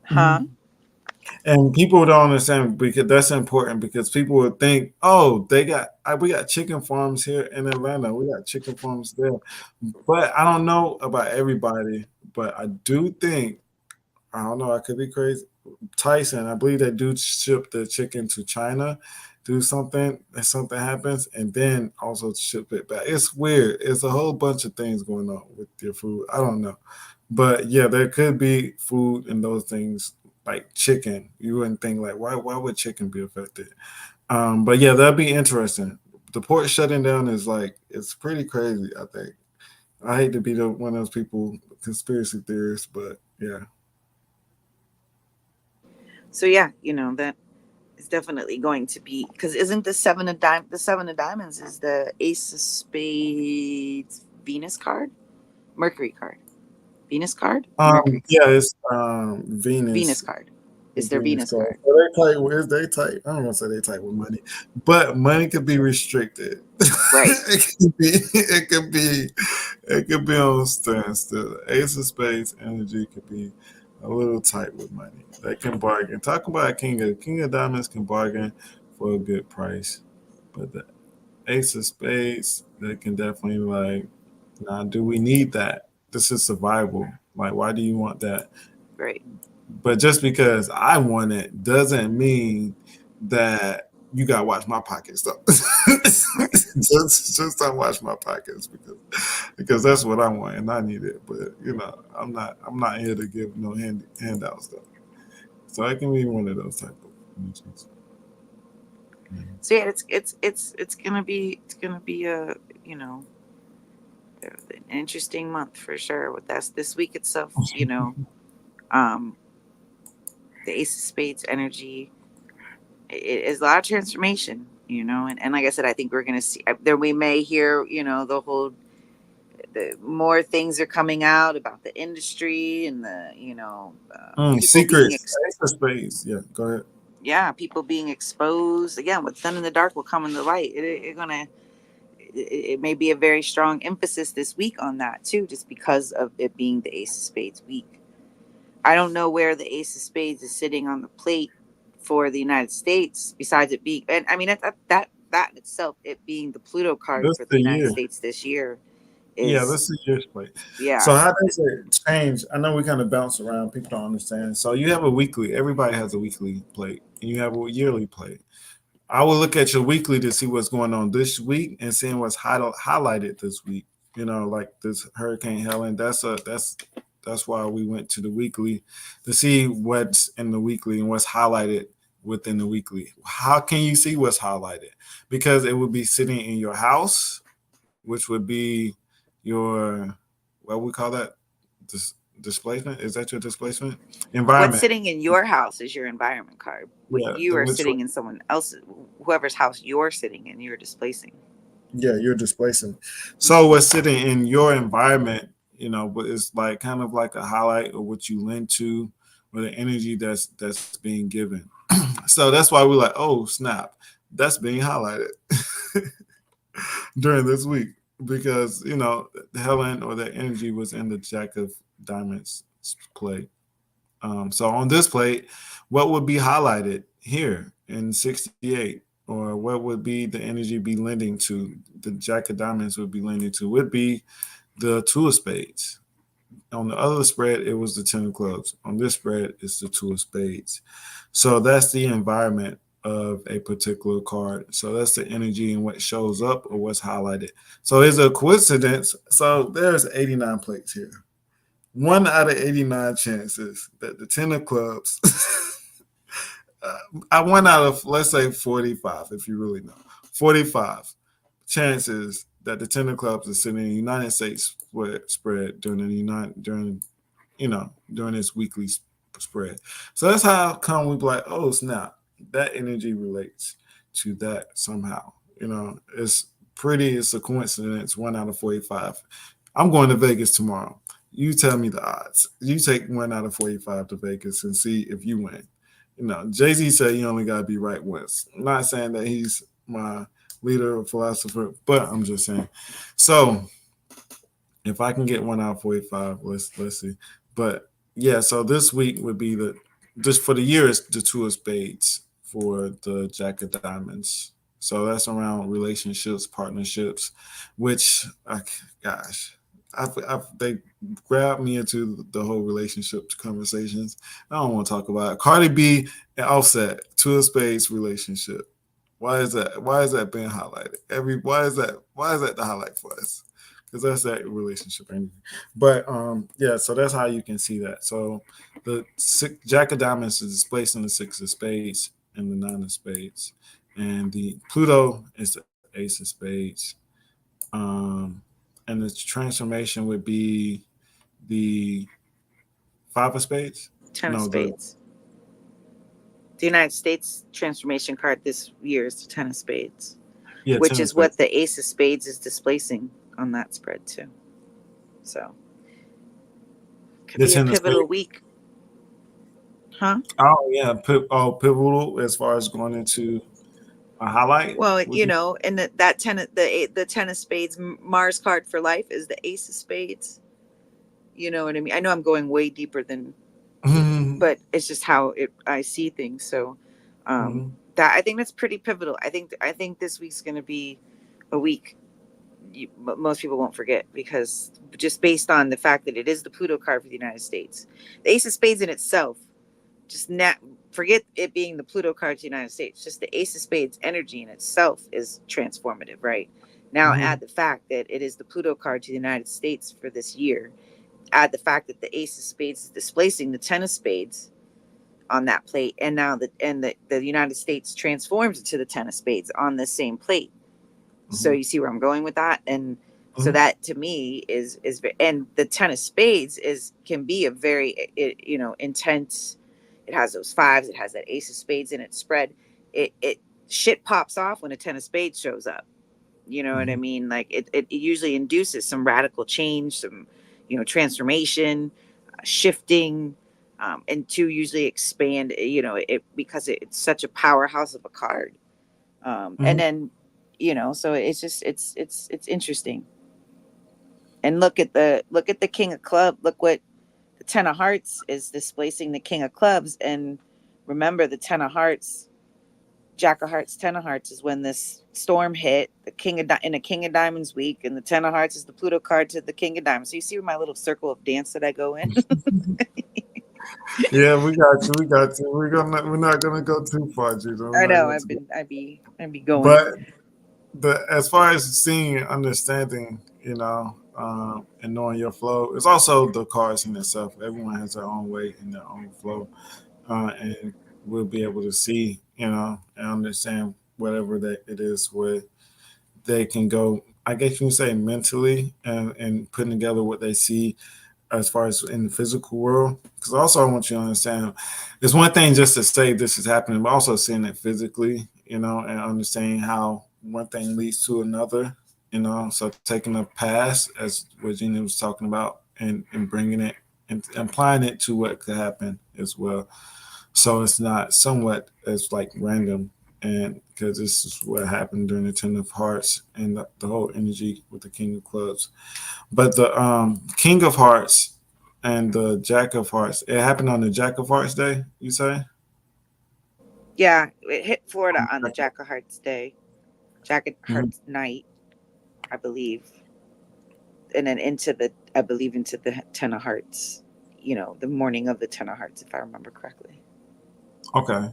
huh? And people don't understand because that's important because people would think, oh, we got chicken farms here in Atlanta, we got chicken farms there, but I don't know about everybody, but I do think I don't know. I could be crazy. Tyson, I believe they do ship the chicken to China, do something, and something happens, and then also ship it back. It's weird. It's a whole bunch of things going on with your food. I don't know. But yeah, there could be food in those things like chicken. You wouldn't think like why would chicken be affected? But yeah, that'd be interesting. The port shutting down is like it's pretty crazy, I think. I hate to be one of those people conspiracy theorists, but yeah. So yeah, that is definitely going to be, because isn't the 7 of diamonds is the ace of spades Venus card, Mercury card, Venus card, Mercury card, Yeah, it's Venus Venus. card The is their Venus Venus card. card. So they tight. Where's they tight? I don't want to say they tight with money, but money could be restricted. Right. it could be. It could be. It could be on standstill. Ace of Spades energy could be a little tight with money. They can bargain. Talk about King of Diamonds can bargain for a good price, but the Ace of Spades they can definitely like. Nah, do we need that? This is survival. Like, why do you want that? Right. But just because I want it doesn't mean that you gotta watch my pockets though. just don't watch my pockets because that's what I want and I need it. But I'm not here to give no handouts though. So I can be one of those type of emotions. So yeah, it's gonna be a an interesting month for sure. With this week itself, um, the Ace of Spades energy, it is a lot of transformation, and like I said, I think we're gonna see there. We may hear, the more things are coming out about the industry and the people being Secrets, Ace of Spades. Yeah, go ahead. yeah, people being exposed again. What's done in the dark will come in the light. It may be a very strong emphasis this week on that too, just because of it being the Ace of Spades week. I don't know where the Ace of Spades is sitting on the plate for the United States, besides it being, and I mean that itself, it being the Pluto card This for the the United year. States this year, Yeah, is this is your plate. So yeah. how does it change? I know we kind of bounce around. People don't understand. So you have a weekly. Everybody has a weekly plate, and you have a yearly plate. I will look at your weekly to see what's going on this week and seeing what's highlighted this week. Like this Hurricane Helen. That's why we went to the weekly to see what's in the weekly and what's highlighted within the weekly. How can you see what's highlighted? Because it would be sitting in your house, which would be your what we call that displacement. Is that your displacement What's environment? sitting in your house is your environment card. What Yeah, you are which sitting in someone else's, whoever's house you're sitting in, you're displacing. yeah, you're displacing. So what's sitting in your environment, but it's like kind of like a highlight of what you lend to or the energy that's being given. So that's why we're like, oh snap, that's being highlighted during this week because Helen or that energy was in the Jack of Diamonds play. So on this plate, what would be highlighted here in 68? Or what would be the energy be lending to? The Jack of Diamonds would be lending to would be the Two of Spades. On the other spread, it was the Ten of Clubs. On this spread, it's the Two of Spades. So that's the environment of a particular card. So that's the energy and what shows up or what's highlighted. So it's a coincidence. So there's 89 plates here. 1 out of 89 chances that the Ten of Clubs, I 1 out of, let's say 45, if you really know, 45 chances that the Ten of Clubs is sitting in the United States spread during this weekly spread. So that's how come we be like, oh snap, that energy relates to that somehow. It's a coincidence. 1 out of 45. I'm going to Vegas tomorrow. You tell me the odds. You take 1 out of 45 to Vegas and see if you win. Jay-Z said you only gotta be right once. I'm not saying that he's my leader or philosopher, but I'm just saying. So if I can get 1 out of 45, let's see. But yeah, so this week would be just for the year is the Two of Spades for the Jack of Diamonds. So that's around relationships, partnerships, which gosh, they grabbed me into the whole relationship conversations. I don't want to talk about it. Cardi B and Offset, two of spades relationship. Why is that? Why is that being highlighted? Why is that? Why is that the highlight for us? Because that's that relationship energy. But yeah, so that's how you can see that. So the Jack of Diamonds is displacing the six of spades and the nine of spades, and the Pluto is the ace of spades. Um, and the transformation would be the five of spades. Ten of No, the spades. The United States transformation card this year is the Ten of Spades, yeah, which ten of is what spades. the Ace of Spades is displacing on that spread too. So could The be a ten of pivotal spades. week, huh? Oh yeah, pivotal as far as going into a highlight. Well, Would you? and that the Ten of Spades Mars card for life is the Ace of Spades. You know what I mean? I know I'm going way deeper than, Mm-hmm. but it's just how I see things. So Mm-hmm. that I think that's pretty pivotal. I think this week's going to be a week most people won't forget, because just based on the fact that it is the Pluto card for the United States, the Ace of Spades in itself, just not forget it being the Pluto card to the United States. Just the Ace of Spades energy in itself is transformative, right? Now Mm-hmm. add the fact that it is the Pluto card to the United States for this year. Add the fact that the Ace of Spades is displacing the Ten of Spades on that plate, and now the United States transforms it to the Ten of Spades on the same plate. So Mm-hmm. you see where I'm going with that, and so Mm-hmm. that to me is and the Ten of Spades is can be a very intense. It has those fives. It has that Ace of Spades in its spread. It shit pops off when a Ten of Spades shows up. You know what I Mm-hmm. mean? Like it usually induces some radical change, some transformation, shifting, and to usually expand. It because it's such a powerhouse of a card. And Mm-hmm. then so it's just it's interesting. And look at the King of Club. Look what the Ten of Hearts is displacing the King of Clubs. And remember, the Ten of Hearts, Jack of Hearts, Ten of Hearts is when this storm hit the in a King of Diamonds week, and the Ten of Hearts is the Pluto card to the King of Diamonds. So you see my little circle of dance that I go in. Yeah, we got you. We got you. We're not gonna go too far, Gina. We're I not know going to. I'd be going. But the as far as seeing and understanding, and knowing your flow, it's also the cards in itself. Everyone has their own way and their own flow, and we'll be able to see, and understand whatever that it is where they can go. I guess you can say mentally and putting together what they see as far as in the physical world. Because also I want you to understand, it's one thing just to say this is happening, but also seeing it physically, and understanding how one thing leads to another. So taking a past, as what Gina was talking about, and bringing it and applying it to what could happen as well. So it's not somewhat as like random, and because this is what happened during the Ten of Hearts and the whole energy with the King of Clubs. But the King of Hearts and the Jack of Hearts, it happened on the Jack of Hearts day, you say? Yeah, it hit Florida on the Jack of Hearts day, Jack of Mhm. Hearts night, I believe, and then I believe into the Ten of Hearts. The morning of the Ten of Hearts, if I remember correctly. Okay.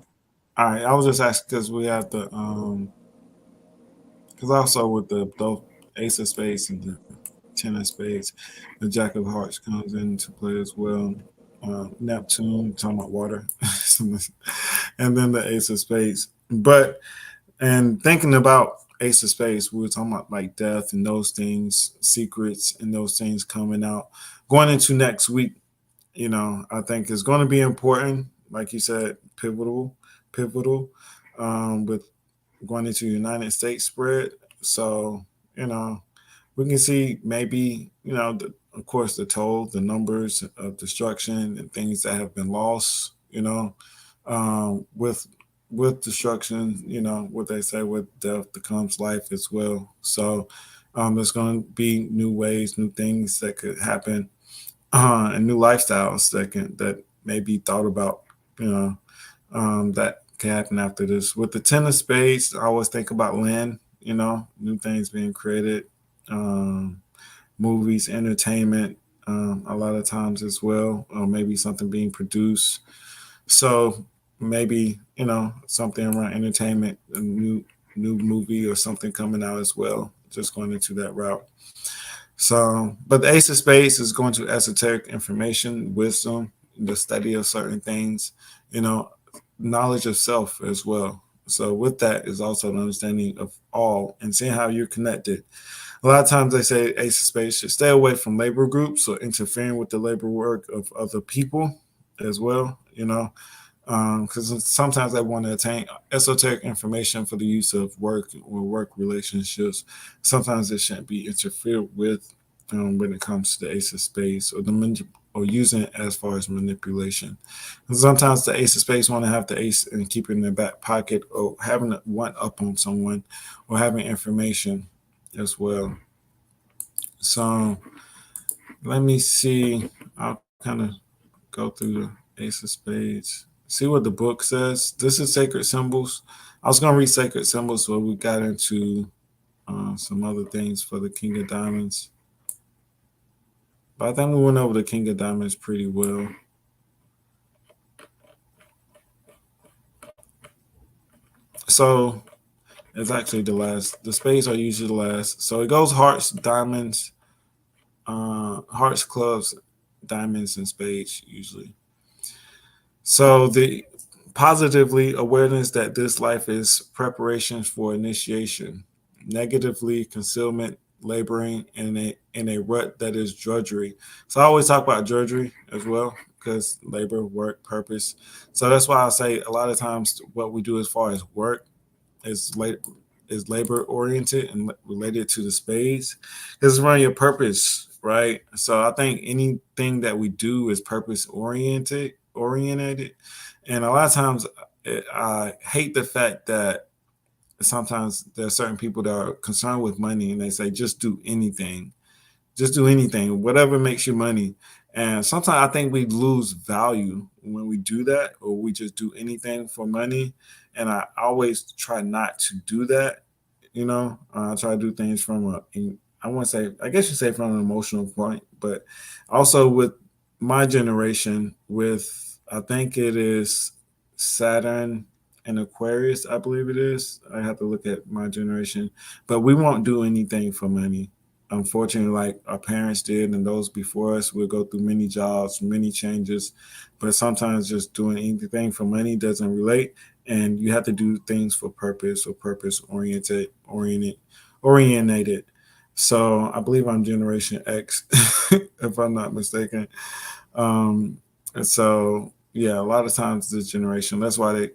All right. I was just asking because we have because also with the Ace of Spades and the Ten of Spades, the Jack of Hearts comes into play as well. Neptune, talking about water, and then the Ace of Spades. But and thinking about Ace of Spades, we were talking about like death and those things, secrets and those things coming out. Going into next week, I think is going to be important. Like you said, pivotal, with going into United States spread. So, you know, we can see maybe, of course, the toll, the numbers of destruction and things that have been lost, with destruction, what they say with death becomes life as well. So there's going to be new ways, new things that could happen, and new lifestyles that may be thought about, that can happen after this. With the Ten of Spades, I always think about land, new things being created, um, movies, entertainment, a lot of times as well, or maybe something being produced. So maybe something around entertainment, a new movie or something coming out as well. Just going into that route. So, but the Ace of Spades is going to esoteric information, wisdom, the study of certain things, you know, knowledge of self as well. So, with that is also an understanding of all and seeing how you're connected. A lot of times they say Ace of Spades should stay away from labor groups or interfering with the labor work of other people as well, because sometimes they want to attain esoteric information for the use of work or work relationships. Sometimes it shouldn't be interfered with when it comes to the Ace of Spades or using it as far as manipulation. And sometimes the Ace of Spades want to have the ace and keep it in their back pocket or having one up on someone or having information as well. So let me see. I'll kind of go through the Ace of Spades. See what the book says. This is Sacred Symbols. I was going to read Sacred Symbols, but we got into some other things for the King of Diamonds. But I think we went over the King of Diamonds pretty well. So it's actually the last. The spades are usually the last. So it goes hearts, diamonds, hearts, clubs, diamonds, and spades usually. So the positively awareness that this life is preparations for initiation, negatively concealment, laboring in a rut that is drudgery. So I always talk about drudgery as well because labor, work, purpose. So that's why I say a lot of times what we do as far as work is labor oriented and related to the spades. It's around your purpose, right? So I think anything that we do is purpose oriented, and a lot of times I hate the fact that sometimes there are certain people that are concerned with money and they say just do anything, whatever makes you money. And sometimes I think we lose value when we do that, or we just do anything for money. And I always try not to do that. I try to do things from I want to say, I guess you say from an emotional point, but also with my generation, with I think it is Saturn and Aquarius, I believe it is. I have to look at my generation, but we won't do anything for money. Unfortunately, like our parents did and those before us, we'll go through many jobs, many changes, but sometimes just doing anything for money doesn't relate, and you have to do things for purpose or purpose oriented. So I believe I'm Generation X, if I'm not mistaken. And so yeah, a lot of times this generation, that's why they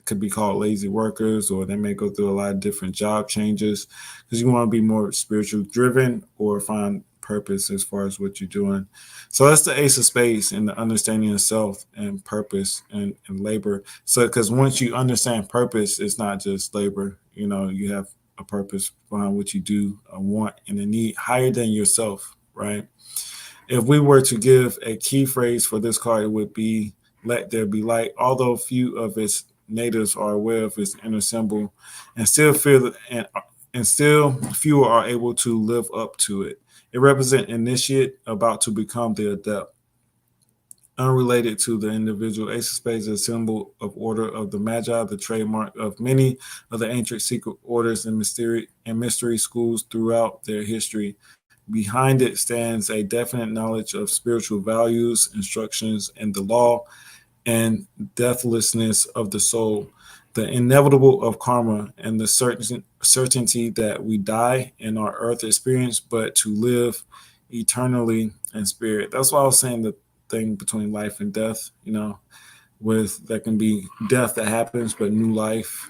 could be called lazy workers, or they may go through a lot of different job changes because you want to be more spiritual driven or find purpose as far as what you're doing. So that's the Ace of Spades and the understanding of self and purpose and labor. So because once you understand purpose, it's not just labor. You have a purpose behind what you do, a want and a need higher than yourself, right? If we were to give a key phrase for this card, it would be "Let there be light." Although few of its natives are aware of its inner symbol, and still feel and still fewer are able to live up to it. It represents initiate about to become the adept. Unrelated to the individual, Ace of Spades is a symbol of order of the Magi, the trademark of many of the ancient secret orders and mystery schools throughout their history. Behind it stands a definite knowledge of spiritual values, instructions, and the law and deathlessness of the soul, the inevitable of karma, and the certainty that we die in our earth experience, but to live eternally in spirit. That's why I was saying the thing between life and death, with that can be death that happens, but new life,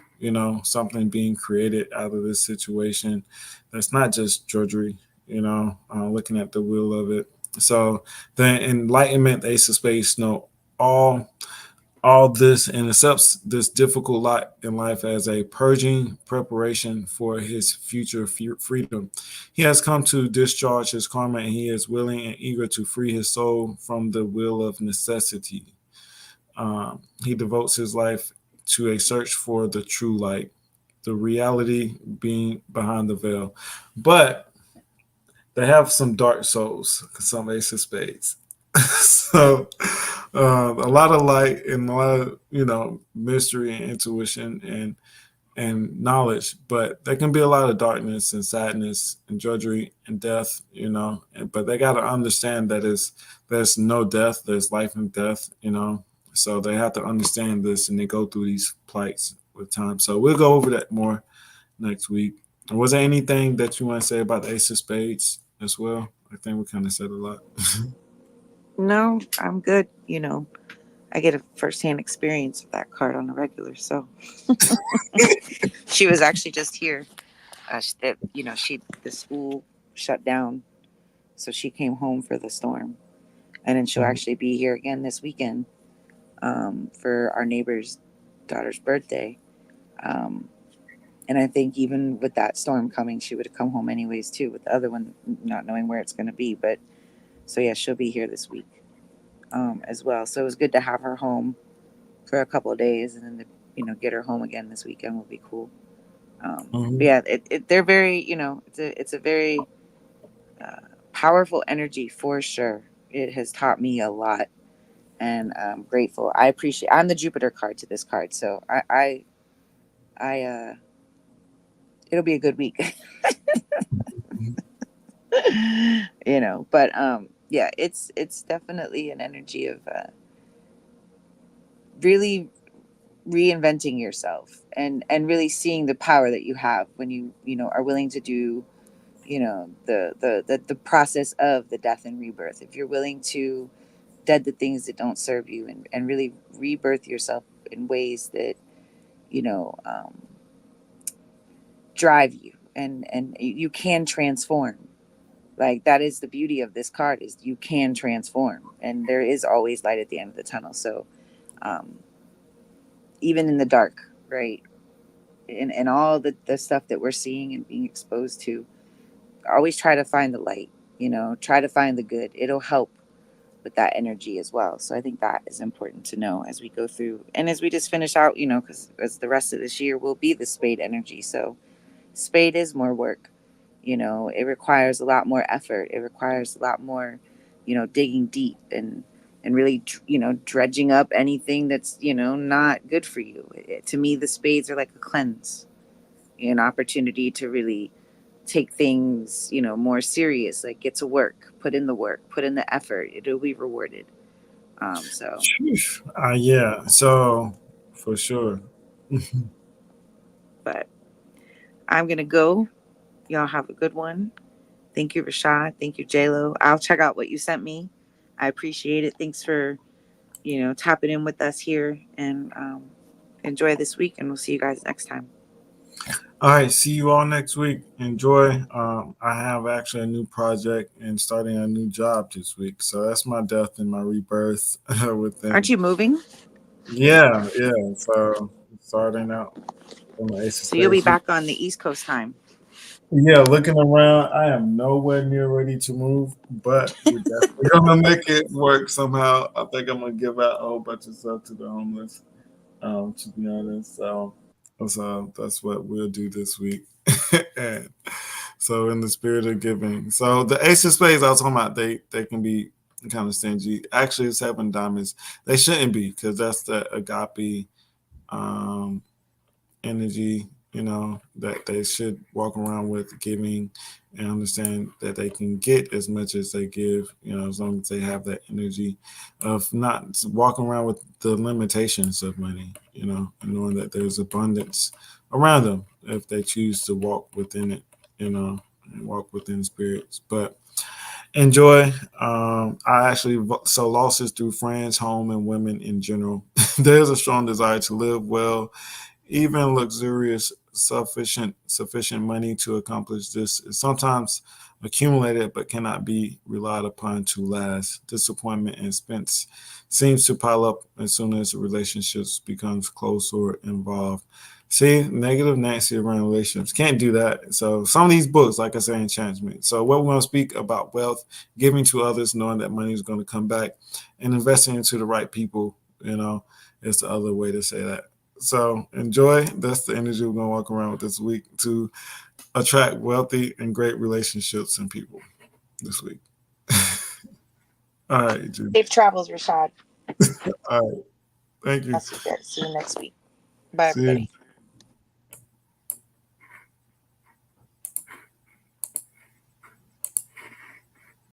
something being created out of this situation. That's not just drudgery, looking at the will of it. So the enlightenment, the Ace of Spades, all this and accepts this difficult lot in life as a purging preparation for his future freedom. He has come to discharge his karma, and he is willing and eager to free his soul from the will of necessity. He devotes his life to a search for the true light, the reality being behind the veil. But they have some dark souls, some ace of spades. So a lot of light and a lot of mystery and intuition and knowledge, but there can be a lot of darkness and sadness and drudgery and death, but they got to understand that there's no death, there's life and death. So they have to understand this and they go through these plights with time. So we'll go over that more next week. Was there anything that you want to say about the Ace of Spades as well? I think we kind of said a lot. No, I'm good. I get a firsthand experience of that card on a regular. So she was actually just here. The school shut down, so she came home for the storm, and then she'll actually be here again this weekend for our neighbor's daughter's birthday. Um, and I think even with that storm coming, she would have come home anyways too. With the other one, not knowing where it's going to be, but so yeah, she'll be here this week as well. So it was good to have her home for a couple of days, and then get her home again this weekend will be cool. But Mhm. yeah, they're very it's a very uh, powerful energy for sure. It has taught me a lot, and I'm grateful. I appreciate. I'm the Jupiter card to this card, so I it'll be a good week. But yeah, it's definitely an energy of really reinventing yourself and really seeing the power that you have when you are willing to do the process of the death and rebirth. If you're willing to dead the things that don't serve you and really rebirth yourself in ways that you know um, drive you and you can transform. Like, that is the beauty of this card, is you can transform, and there is always light at the end of the tunnel. So um, even in the dark, right, and all the stuff that we're seeing and being exposed to, always try to find the light. Try to find the good. It'll help with that energy as well. So I think that is important to know as we go through and as we just finish out, because as the rest of this year will be the spade energy. So spade is more work. It requires a lot more effort. It requires a lot more, digging deep and really, dredging up anything that's, not good for you. To me, the spades are like a cleanse, an opportunity to really take things, more serious, like get to work, put in the work, put in the effort. It'll be rewarded. So, Yeah, so for sure. but I'm going to go. Y'all have a good one. Thank you, Rashad. Thank you, JLo. I'll check out what you sent me. I appreciate it. Thanks for, tapping in with us here, and enjoy this week, and we'll see you guys next time. All right, see you all next week. Enjoy. I have actually a new project and starting a new job this week. So that's my death and my rebirth Aren't within. you moving? Yeah, yeah. So starting out on the Ace of So you'll be Spades. back on the East Coast time. Yeah, looking around, I am nowhere near ready to move, but we're definitely gonna make it work somehow. I think I'm gonna give out a whole bunch of stuff to the homeless. To be honest, so that's what we'll do this week. And so in the spirit of giving, so the Ace of Spades I was talking about, they can be kind of stingy. Actually, it's Seven Diamonds. They shouldn't be because that's the agape um, energy, that they should walk around with giving and understand that they can get as much as they give, as long as they have that energy of not walking around with the limitations of money, and knowing that there's abundance around them if they choose to walk within it, and walk within spirits. But enjoy. I actually so losses through friends, home, and women in general. There's a strong desire to live well, even luxurious, sufficient money to accomplish this is sometimes accumulated but cannot be relied upon to last. Disappointment and expense seems to pile up as soon as the relationships becomes close or involved. See, negative Nancy around relationships. Can't do that. So some of these books, like I say, enchantment. So what we're going to speak about wealth, giving to others, knowing that money is going to come back, and investing into the right people, is the other way to say that. So enjoy. That's the energy we're gonna walk around with this week to attract wealthy and great relationships and people. this week. All right, Jim. Safe travels, Rashad. All right. Thank you. See you next week. Bye, See you. everybody.